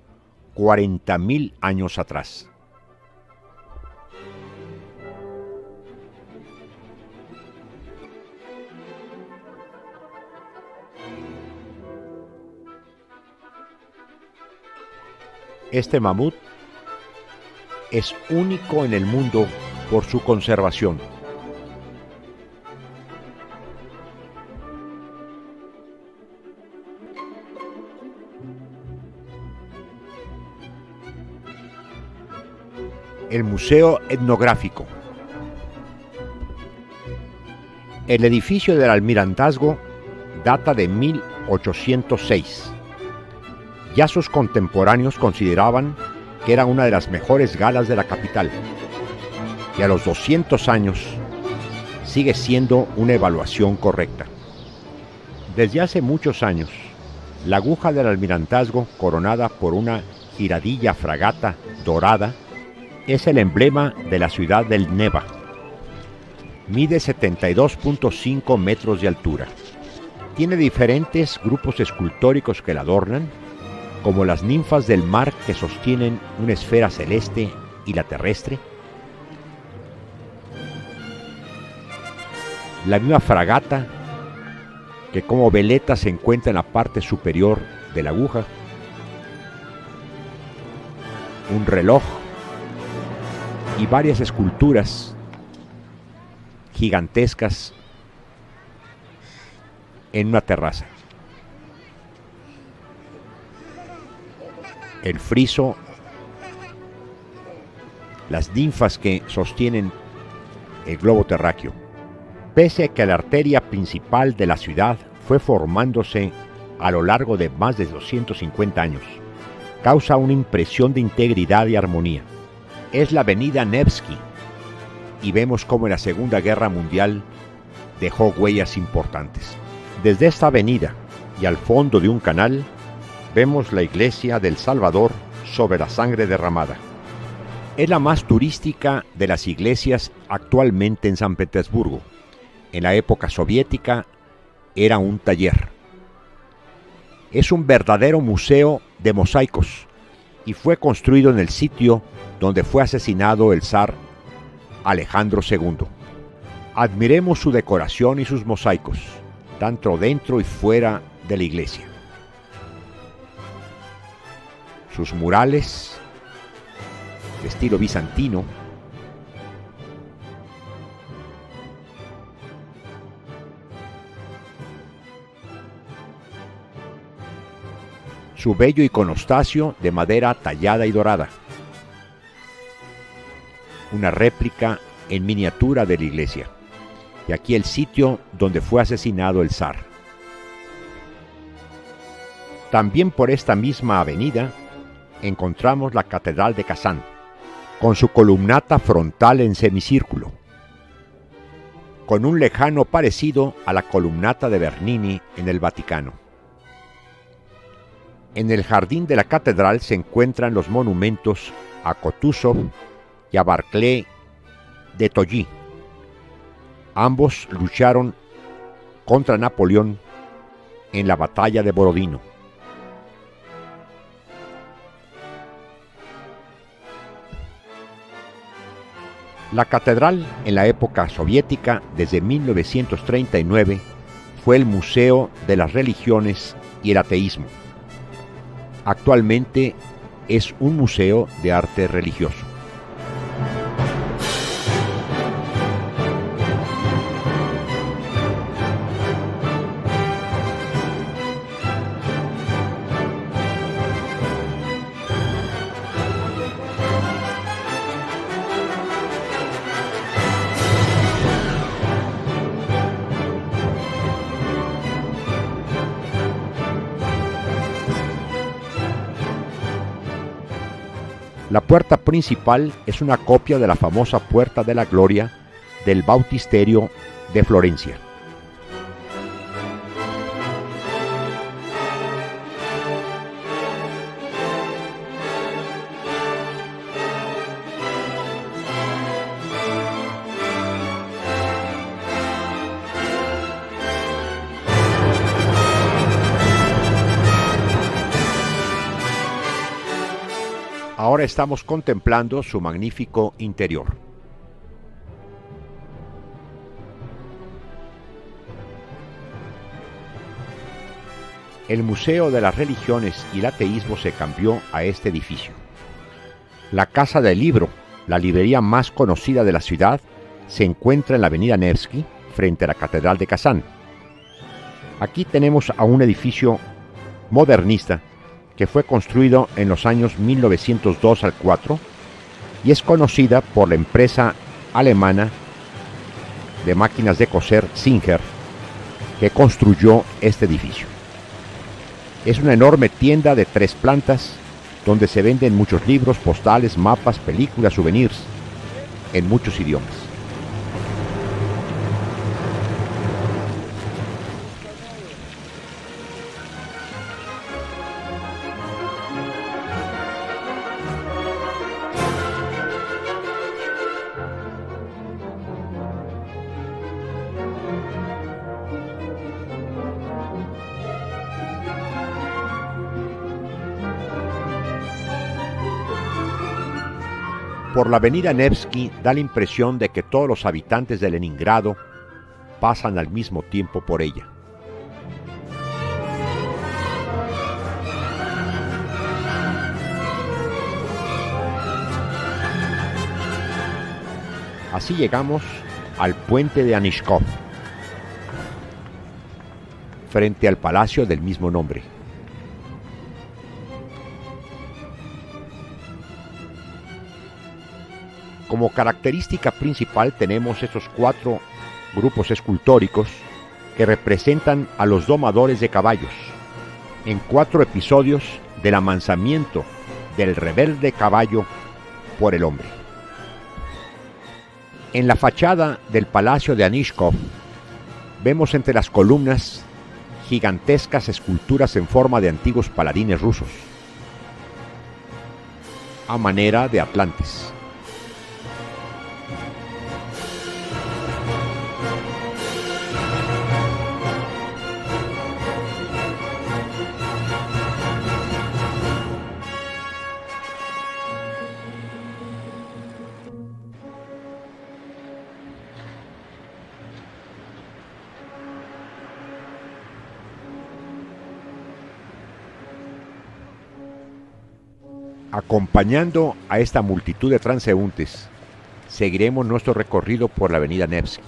40.000 años atrás. Este mamut es único en el mundo por su conservación. El Museo Etnográfico. El edificio del Almirantazgo data de 1806. Ya sus contemporáneos consideraban que era una de las mejores galas de la capital, y a los 200 años sigue siendo una evaluación correcta. Desde hace muchos años, la aguja del Almirantazgo, coronada por una giradilla fragata dorada, es el emblema de la ciudad del Neva. Mide 72.5 metros de altura. Tiene diferentes grupos escultóricos que la adornan, como las ninfas del mar que sostienen una esfera celeste y la terrestre, la misma fragata que como veleta se encuentra en la parte superior de la aguja, un reloj y varias esculturas gigantescas en una terraza. El friso, las ninfas que sostienen el globo terráqueo. Pese a que la arteria principal de la ciudad fue formándose a lo largo de más de 250 años, causa una impresión de integridad y armonía. Es la avenida Nevsky, y vemos cómo en la Segunda Guerra Mundial dejó huellas importantes. Desde esta avenida y al fondo de un canal, vemos la iglesia del Salvador sobre la sangre derramada. Es la más turística de las iglesias actualmente en San Petersburgo. En la época soviética era un taller. Es un verdadero museo de mosaicos y fue construido en el sitio donde fue asesinado el zar Alejandro II. Admiremos su decoración y sus mosaicos, tanto dentro y fuera de la iglesia. Sus murales de estilo bizantino, su bello iconostasio de madera tallada y dorada, una réplica en miniatura de la iglesia, y aquí el sitio donde fue asesinado el zar. También por esta misma avenida encontramos la Catedral de Kazán, con su columnata frontal en semicírculo, con un lejano parecido a la columnata de Bernini en el Vaticano. En el jardín de la catedral se encuentran los monumentos a Kutuzov y a Barclay de Tolly. Ambos lucharon contra Napoleón en la batalla de Borodino. La catedral, en la época soviética, desde 1939, fue el Museo de las Religiones y el Ateísmo. Actualmente es un museo de arte religioso. La puerta principal es una copia de la famosa Puerta de la Gloria del Bautisterio de Florencia. Ahora estamos contemplando su magnífico interior. El Museo de las Religiones y el Ateísmo se cambió a este edificio. La Casa del Libro, la librería más conocida de la ciudad, se encuentra en la avenida Nevsky, frente a la Catedral de Kazán. Aquí tenemos a un edificio modernista que fue construido en los años 1902 al 4 y es conocida por la empresa alemana de máquinas de coser Singer, que construyó este edificio. Es una enorme tienda de 3 plantas donde se venden muchos libros, postales, mapas, películas, souvenirs en muchos idiomas. Por la avenida Nevsky da la impresión de que todos los habitantes de Leningrado pasan al mismo tiempo por ella. Así llegamos al puente de Anishkov, frente al palacio del mismo nombre. Como característica principal tenemos estos 4 grupos escultóricos que representan a los domadores de caballos, en 4 episodios del amansamiento del rebelde caballo por el hombre. En la fachada del Palacio de Anishkov vemos entre las columnas gigantescas esculturas en forma de antiguos paladines rusos, a manera de atlantes. Acompañando a esta multitud de transeúntes, seguiremos nuestro recorrido por la avenida Nevsky.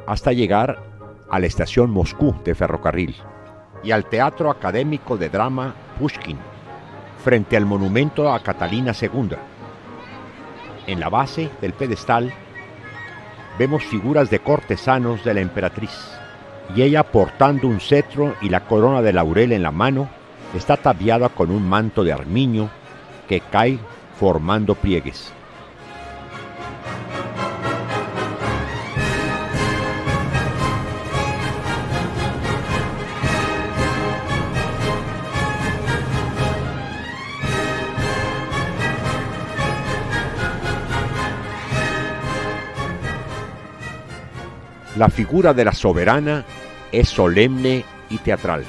Hasta llegar a la estación Moscú de ferrocarril y al Teatro Académico de Drama Pushkin, frente al monumento a Catalina II. En la base del pedestal vemos figuras de cortesanos de la emperatriz, y ella, portando un cetro y la corona de laurel en la mano, está ataviada con un manto de armiño que cae formando pliegues. La figura de la soberana es solemne y teatral.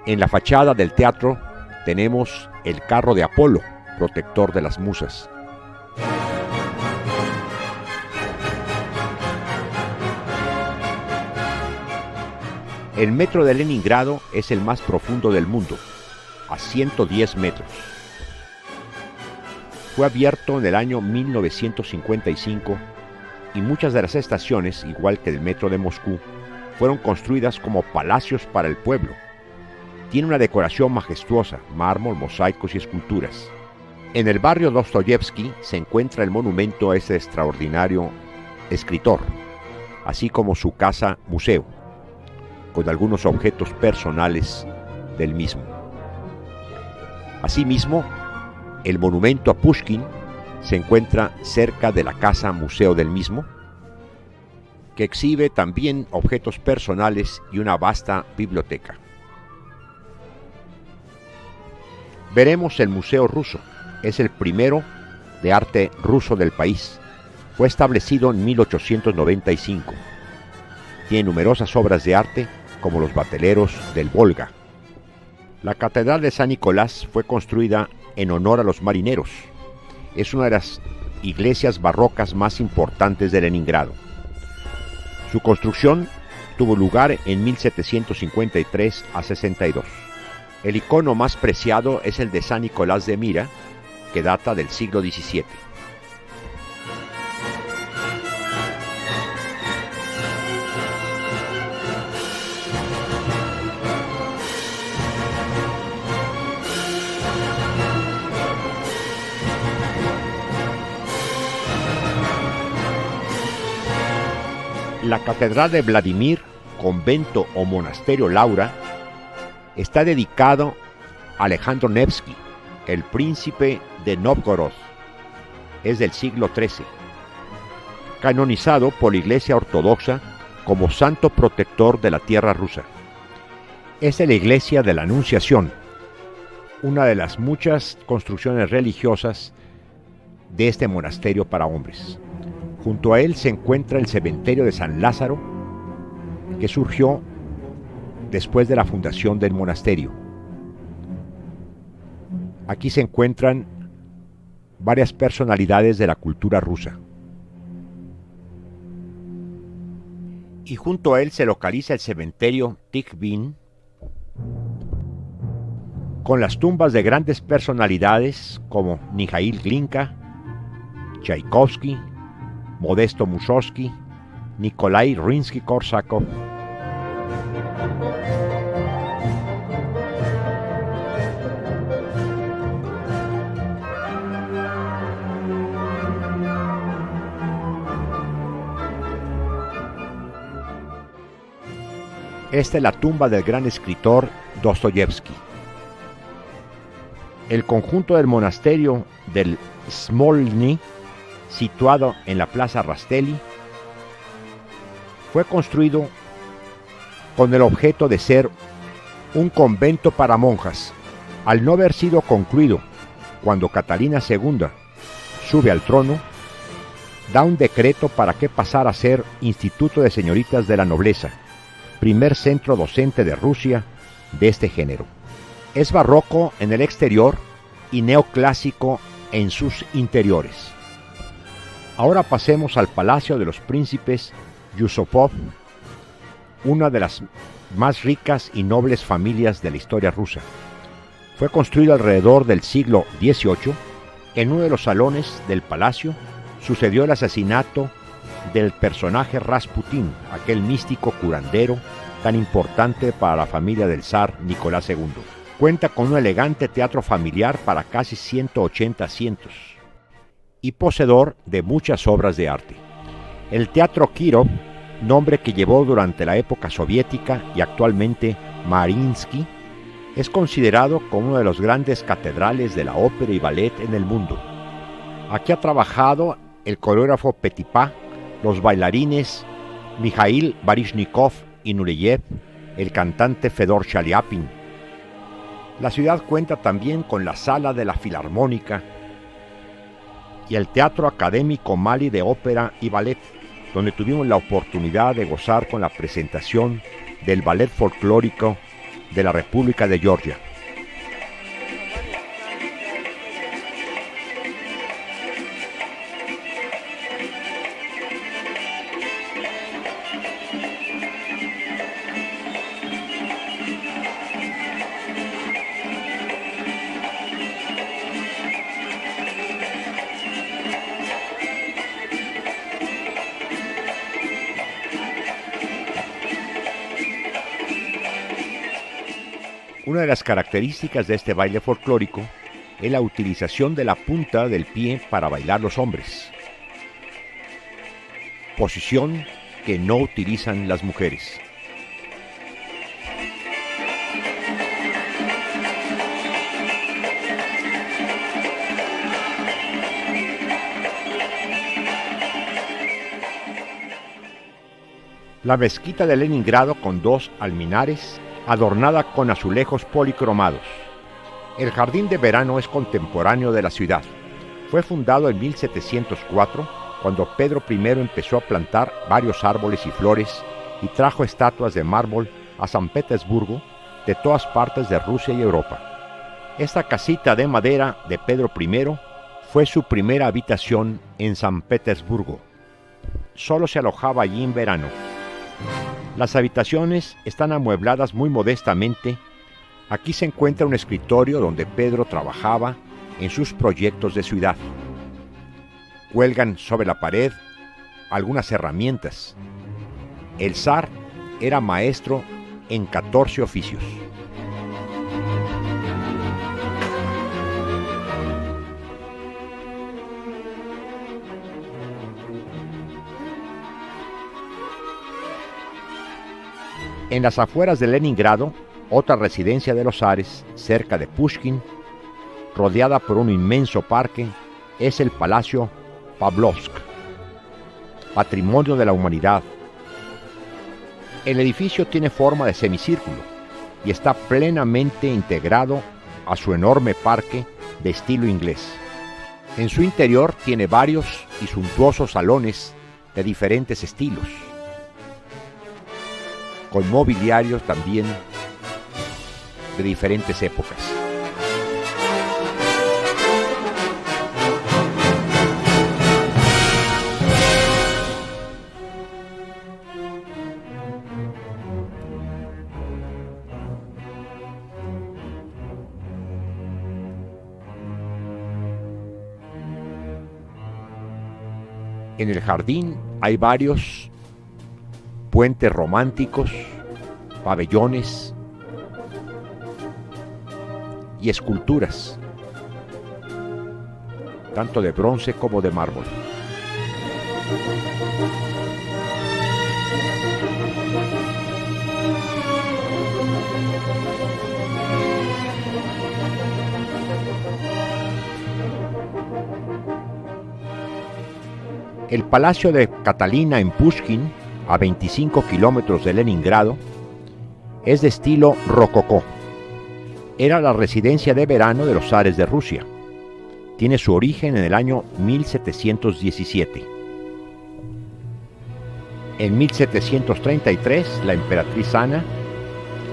En la fachada del teatro tenemos el carro de Apolo, protector de las musas. El metro de Leningrado es el más profundo del mundo, a 110 metros. Fue abierto en el año 1955 y muchas de las estaciones, igual que el metro de Moscú, fueron construidas como palacios para el pueblo. Tiene una decoración majestuosa, mármol, mosaicos y esculturas. En el barrio Dostoyevsky se encuentra el monumento a este extraordinario escritor, así como su casa museo, con algunos objetos personales del mismo. Asimismo, el monumento a Pushkin se encuentra cerca de la casa museo del mismo, que exhibe también objetos personales y una vasta biblioteca. Veremos el Museo Ruso. Es el primero de arte ruso del país. Fue establecido en 1895. Tiene numerosas obras de arte, como los bateleros del Volga. La Catedral de San Nicolás fue construida en honor a los marineros. Es una de las iglesias barrocas más importantes de Leningrado. Su construcción tuvo lugar en 1753 a 62. El icono más preciado es el de San Nicolás de Mira, que data del siglo XVII. La Catedral de Vladimir, convento o monasterio Laura, está dedicado a Alejandro Nevsky, el príncipe de Novgorod. Es del siglo XIII. Canonizado por la Iglesia Ortodoxa como santo protector de la tierra rusa. Es de la Iglesia de la Anunciación, una de las muchas construcciones religiosas de este monasterio para hombres. Junto a él se encuentra el cementerio de San Lázaro, que surgió después de la fundación del monasterio. Aquí se encuentran varias personalidades de la cultura rusa. Y junto a él se localiza el cementerio Tikhvin, con las tumbas de grandes personalidades como Mikhail Glinka, Tchaikovsky, Modesto Mussorgsky, Nikolai Rimsky-Korsakov. Esta es la tumba del gran escritor Dostoyevsky. El conjunto del monasterio del Smolny, situado en la Plaza Rastelli, fue construido con el objeto de ser un convento para monjas. Al no haber sido concluido cuando Catalina II sube al trono, da un decreto para que pasara a ser Instituto de Señoritas de la Nobleza, primer centro docente de Rusia de este género. Es barroco en el exterior y neoclásico en sus interiores. Ahora pasemos al Palacio de los Príncipes Yusupov, una de las más ricas y nobles familias de la historia rusa. Fue construido alrededor del siglo XVIII. En uno de los salones del palacio sucedió el asesinato del personaje Rasputín, aquel místico curandero tan importante para la familia del zar Nicolás II. Cuenta con un elegante teatro familiar para casi 180 asientos y poseedor de muchas obras de arte. El Teatro Kirov, nombre que llevó durante la época soviética y actualmente Mariinsky, es considerado como uno de los grandes catedrales de la ópera y ballet en el mundo. Aquí ha trabajado el coreógrafo Petipa, los bailarines Mikhail Baryshnikov y Nureyev, el cantante Fedor Chaliapin. La ciudad cuenta también con la Sala de la Filarmónica y el Teatro Académico Mali de Ópera y Ballet, donde tuvimos la oportunidad de gozar con la presentación del ballet folclórico de la República de Georgia. Una de las características de este baile folclórico es la utilización de la punta del pie para bailar los hombres, posición que no utilizan las mujeres. La mezquita de Leningrado, con 2 alminares, adornada con azulejos policromados. El jardín de verano es contemporáneo de la ciudad. Fue fundado en 1704, cuando Pedro I empezó a plantar varios árboles y flores y trajo estatuas de mármol a San Petersburgo de todas partes de Rusia y Europa. Esta casita de madera de Pedro I fue su primera habitación en San Petersburgo. Solo se alojaba allí en verano. Las habitaciones están amuebladas muy modestamente. Aquí se encuentra un escritorio donde Pedro trabajaba en sus proyectos de ciudad. Cuelgan sobre la pared algunas herramientas. El zar era maestro en 14 oficios. En las afueras de Leningrado, otra residencia de los zares, cerca de Pushkin, rodeada por un inmenso parque, es el Palacio Pavlovsk, Patrimonio de la Humanidad. El edificio tiene forma de semicírculo y está plenamente integrado a su enorme parque de estilo inglés. En su interior tiene varios y suntuosos salones de diferentes estilos, con mobiliario también de diferentes épocas. En el jardín hay varios puentes románticos, pabellones y esculturas, tanto de bronce como de mármol. El palacio de Catalina en Pushkin, a 25 kilómetros de Leningrado, es de estilo rococó. Era la residencia de verano de los zares de Rusia. Tiene su origen en el año 1717. En 1733, la emperatriz Ana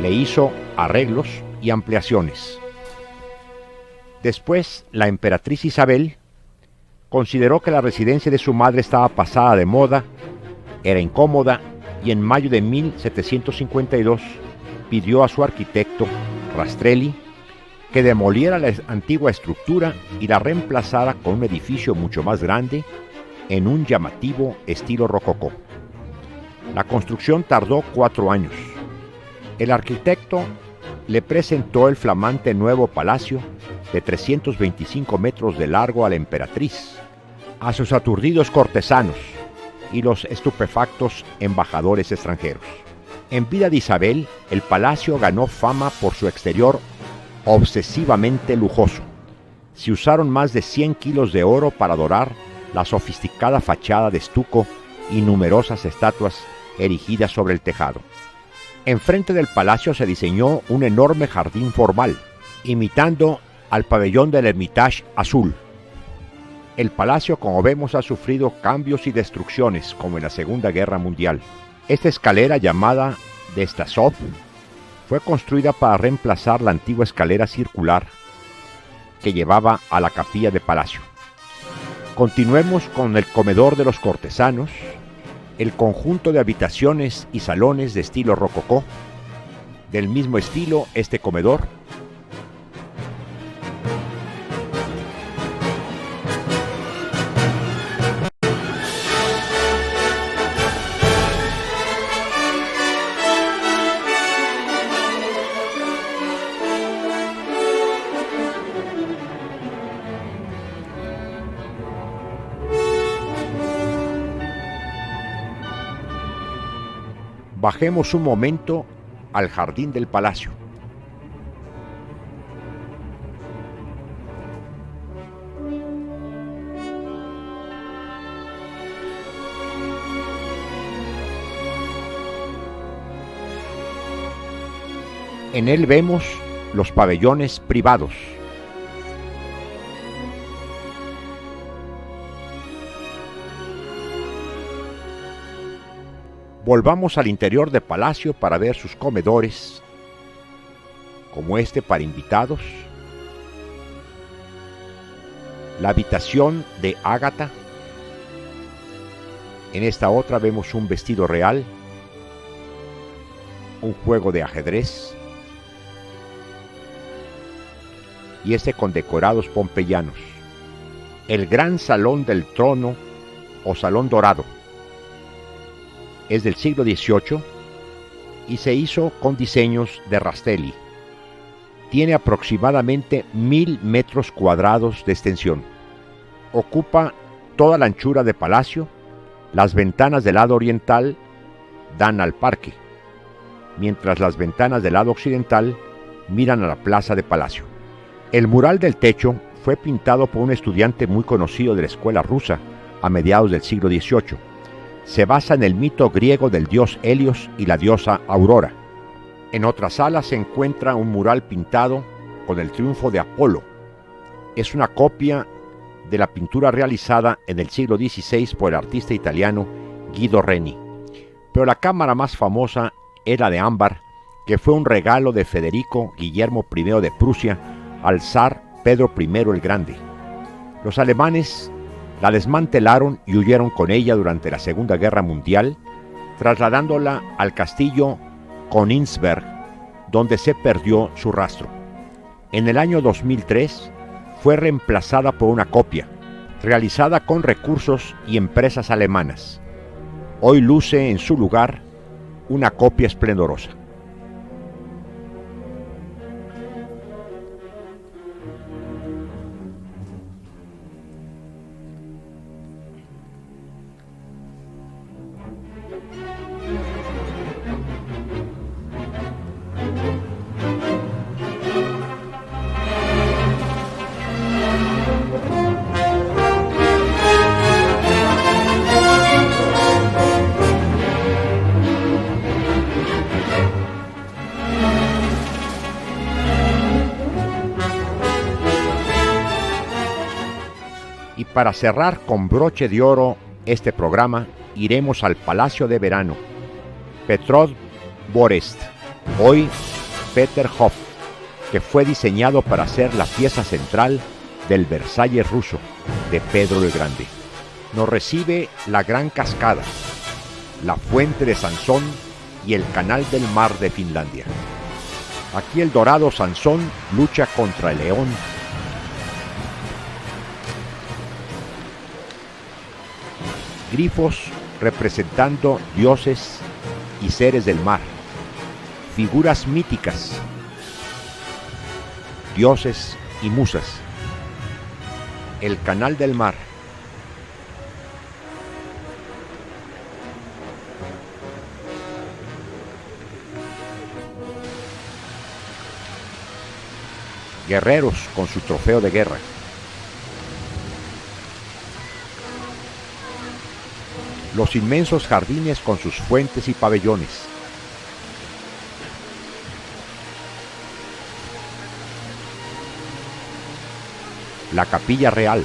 le hizo arreglos y ampliaciones. Después, la emperatriz Isabel consideró que la residencia de su madre estaba pasada de moda, era incómoda, y en mayo de 1752 pidió a su arquitecto, Rastrelli, que demoliera la antigua estructura y la reemplazara con un edificio mucho más grande en un llamativo estilo rococó. La construcción tardó 4 años. El arquitecto le presentó el flamante nuevo palacio de 325 metros de largo a la emperatriz, a sus aturdidos cortesanos y los estupefactos embajadores extranjeros. En vida de Isabel, el palacio ganó fama por su exterior obsesivamente lujoso. Se usaron más de 100 kilos de oro para dorar la sofisticada fachada de estuco y numerosas estatuas erigidas sobre el tejado. Enfrente del palacio se diseñó un enorme jardín formal, imitando al pabellón del Hermitage azul. El palacio, como vemos, ha sufrido cambios y destrucciones, como en la Segunda Guerra Mundial. Esta escalera, llamada de Stasov, fue construida para reemplazar la antigua escalera circular que llevaba a la capilla de palacio. Continuemos con el comedor de los cortesanos, el conjunto de habitaciones y salones de estilo rococó. Del mismo estilo, este comedor Bajemos un momento al jardín del palacio. En él vemos los pabellones privados. Volvamos al interior del palacio para ver sus comedores, como este para invitados, la habitación de Ágata. En esta otra vemos un vestido real, un juego de ajedrez, y este con decorados pompeyanos. El gran salón del trono o salón dorado es del siglo XVIII y se hizo con diseños de Rastrelli. Tiene aproximadamente 1000 metros cuadrados de extensión. Ocupa toda la anchura del palacio. Las ventanas del lado oriental dan al parque, mientras las ventanas del lado occidental miran a la plaza de palacio. El mural del techo fue pintado por un estudiante muy conocido de la escuela rusa a mediados del siglo XVIII. Se basa en el mito griego del dios Helios y la diosa Aurora. En otra sala se encuentra un mural pintado con el triunfo de Apolo. Es una copia de la pintura realizada en el siglo XVI por el artista italiano Guido Reni. Pero la cámara más famosa era de ámbar, que fue un regalo de Federico Guillermo I de Prusia al zar Pedro I el Grande. Los alemanes la desmantelaron y huyeron con ella durante la Segunda Guerra Mundial, trasladándola al castillo Königsberg, donde se perdió su rastro. En el año 2003 fue reemplazada por una copia, realizada con recursos y empresas alemanas. Hoy luce en su lugar una copia esplendorosa. Y para cerrar con broche de oro este programa, iremos al Palacio de Verano, Petrov Dvorets, hoy Peterhof, que fue diseñado para ser la pieza central del Versalles ruso de Pedro el Grande. Nos recibe la Gran Cascada, la Fuente de Sansón y el Canal del Mar de Finlandia. Aquí el dorado Sansón lucha contra el león. Grifos representando dioses y seres del mar. Figuras míticas, dioses y musas. El Canal del Mar. Guerreros con su trofeo de guerra. Los inmensos jardines con sus fuentes y pabellones. La Capilla Real.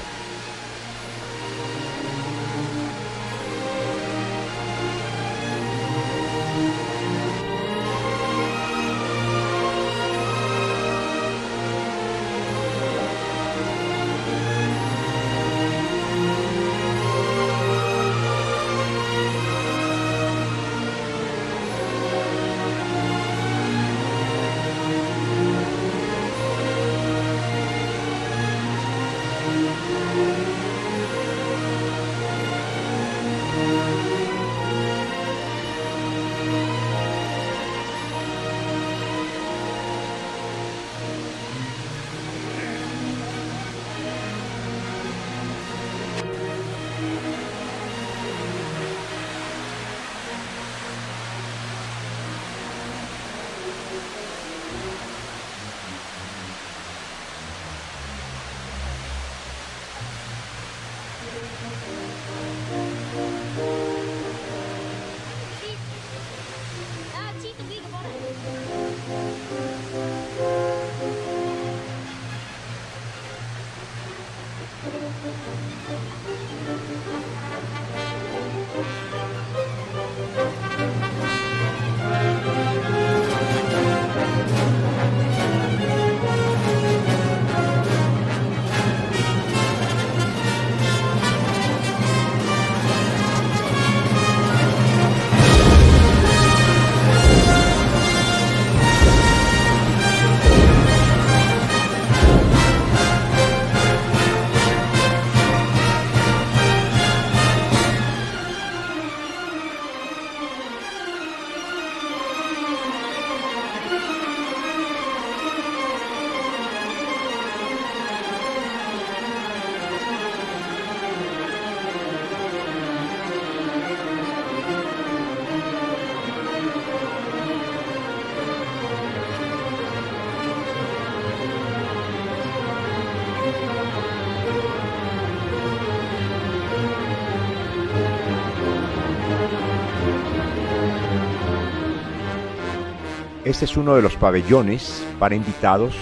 Este es uno de los pabellones para invitados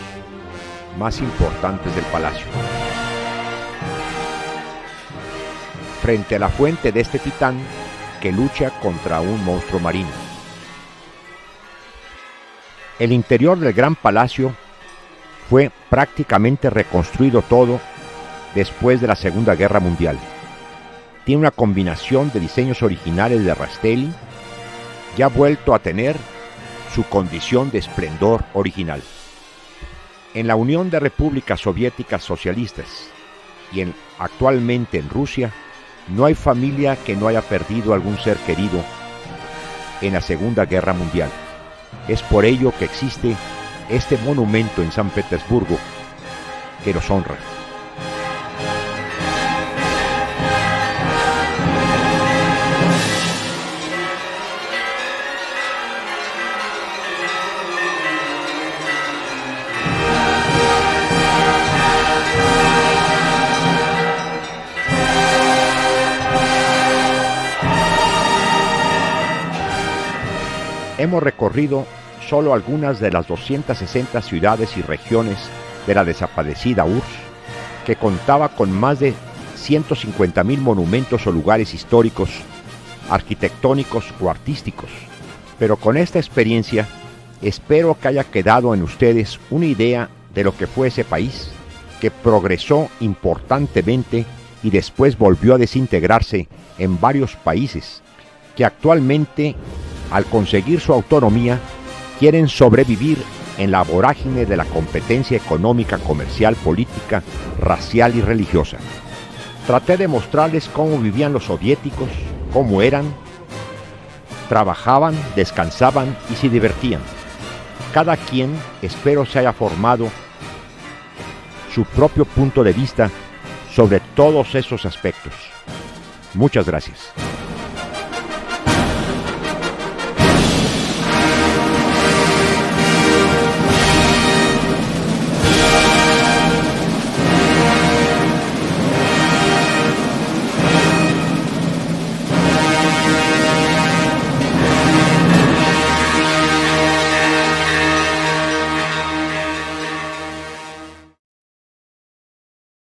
más importantes del palacio. Frente a la fuente de este titán que lucha contra un monstruo marino. El interior del gran palacio fue prácticamente reconstruido todo después de la Segunda Guerra Mundial. Tiene una combinación de diseños originales de Rastelli y ha vuelto a tener su condición de esplendor original. En la Unión de Repúblicas Soviéticas Socialistas y actualmente en Rusia, no hay familia que no haya perdido algún ser querido en la Segunda Guerra Mundial. Es por ello que existe este monumento en San Petersburgo que los honra. Hemos recorrido solo algunas de las 260 ciudades y regiones de la desaparecida URSS, que contaba con más de 150,000 monumentos o lugares históricos, arquitectónicos o artísticos. Pero con esta experiencia, espero que haya quedado en ustedes una idea de lo que fue ese país, que progresó importantemente y después volvió a desintegrarse en varios países, que actualmente, al conseguir su autonomía, quieren sobrevivir en la vorágine de la competencia económica, comercial, política, racial y religiosa. Traté de mostrarles cómo vivían los soviéticos, cómo eran, trabajaban, descansaban y se divertían. Cada quien, espero, se haya formado su propio punto de vista sobre todos esos aspectos. Muchas gracias.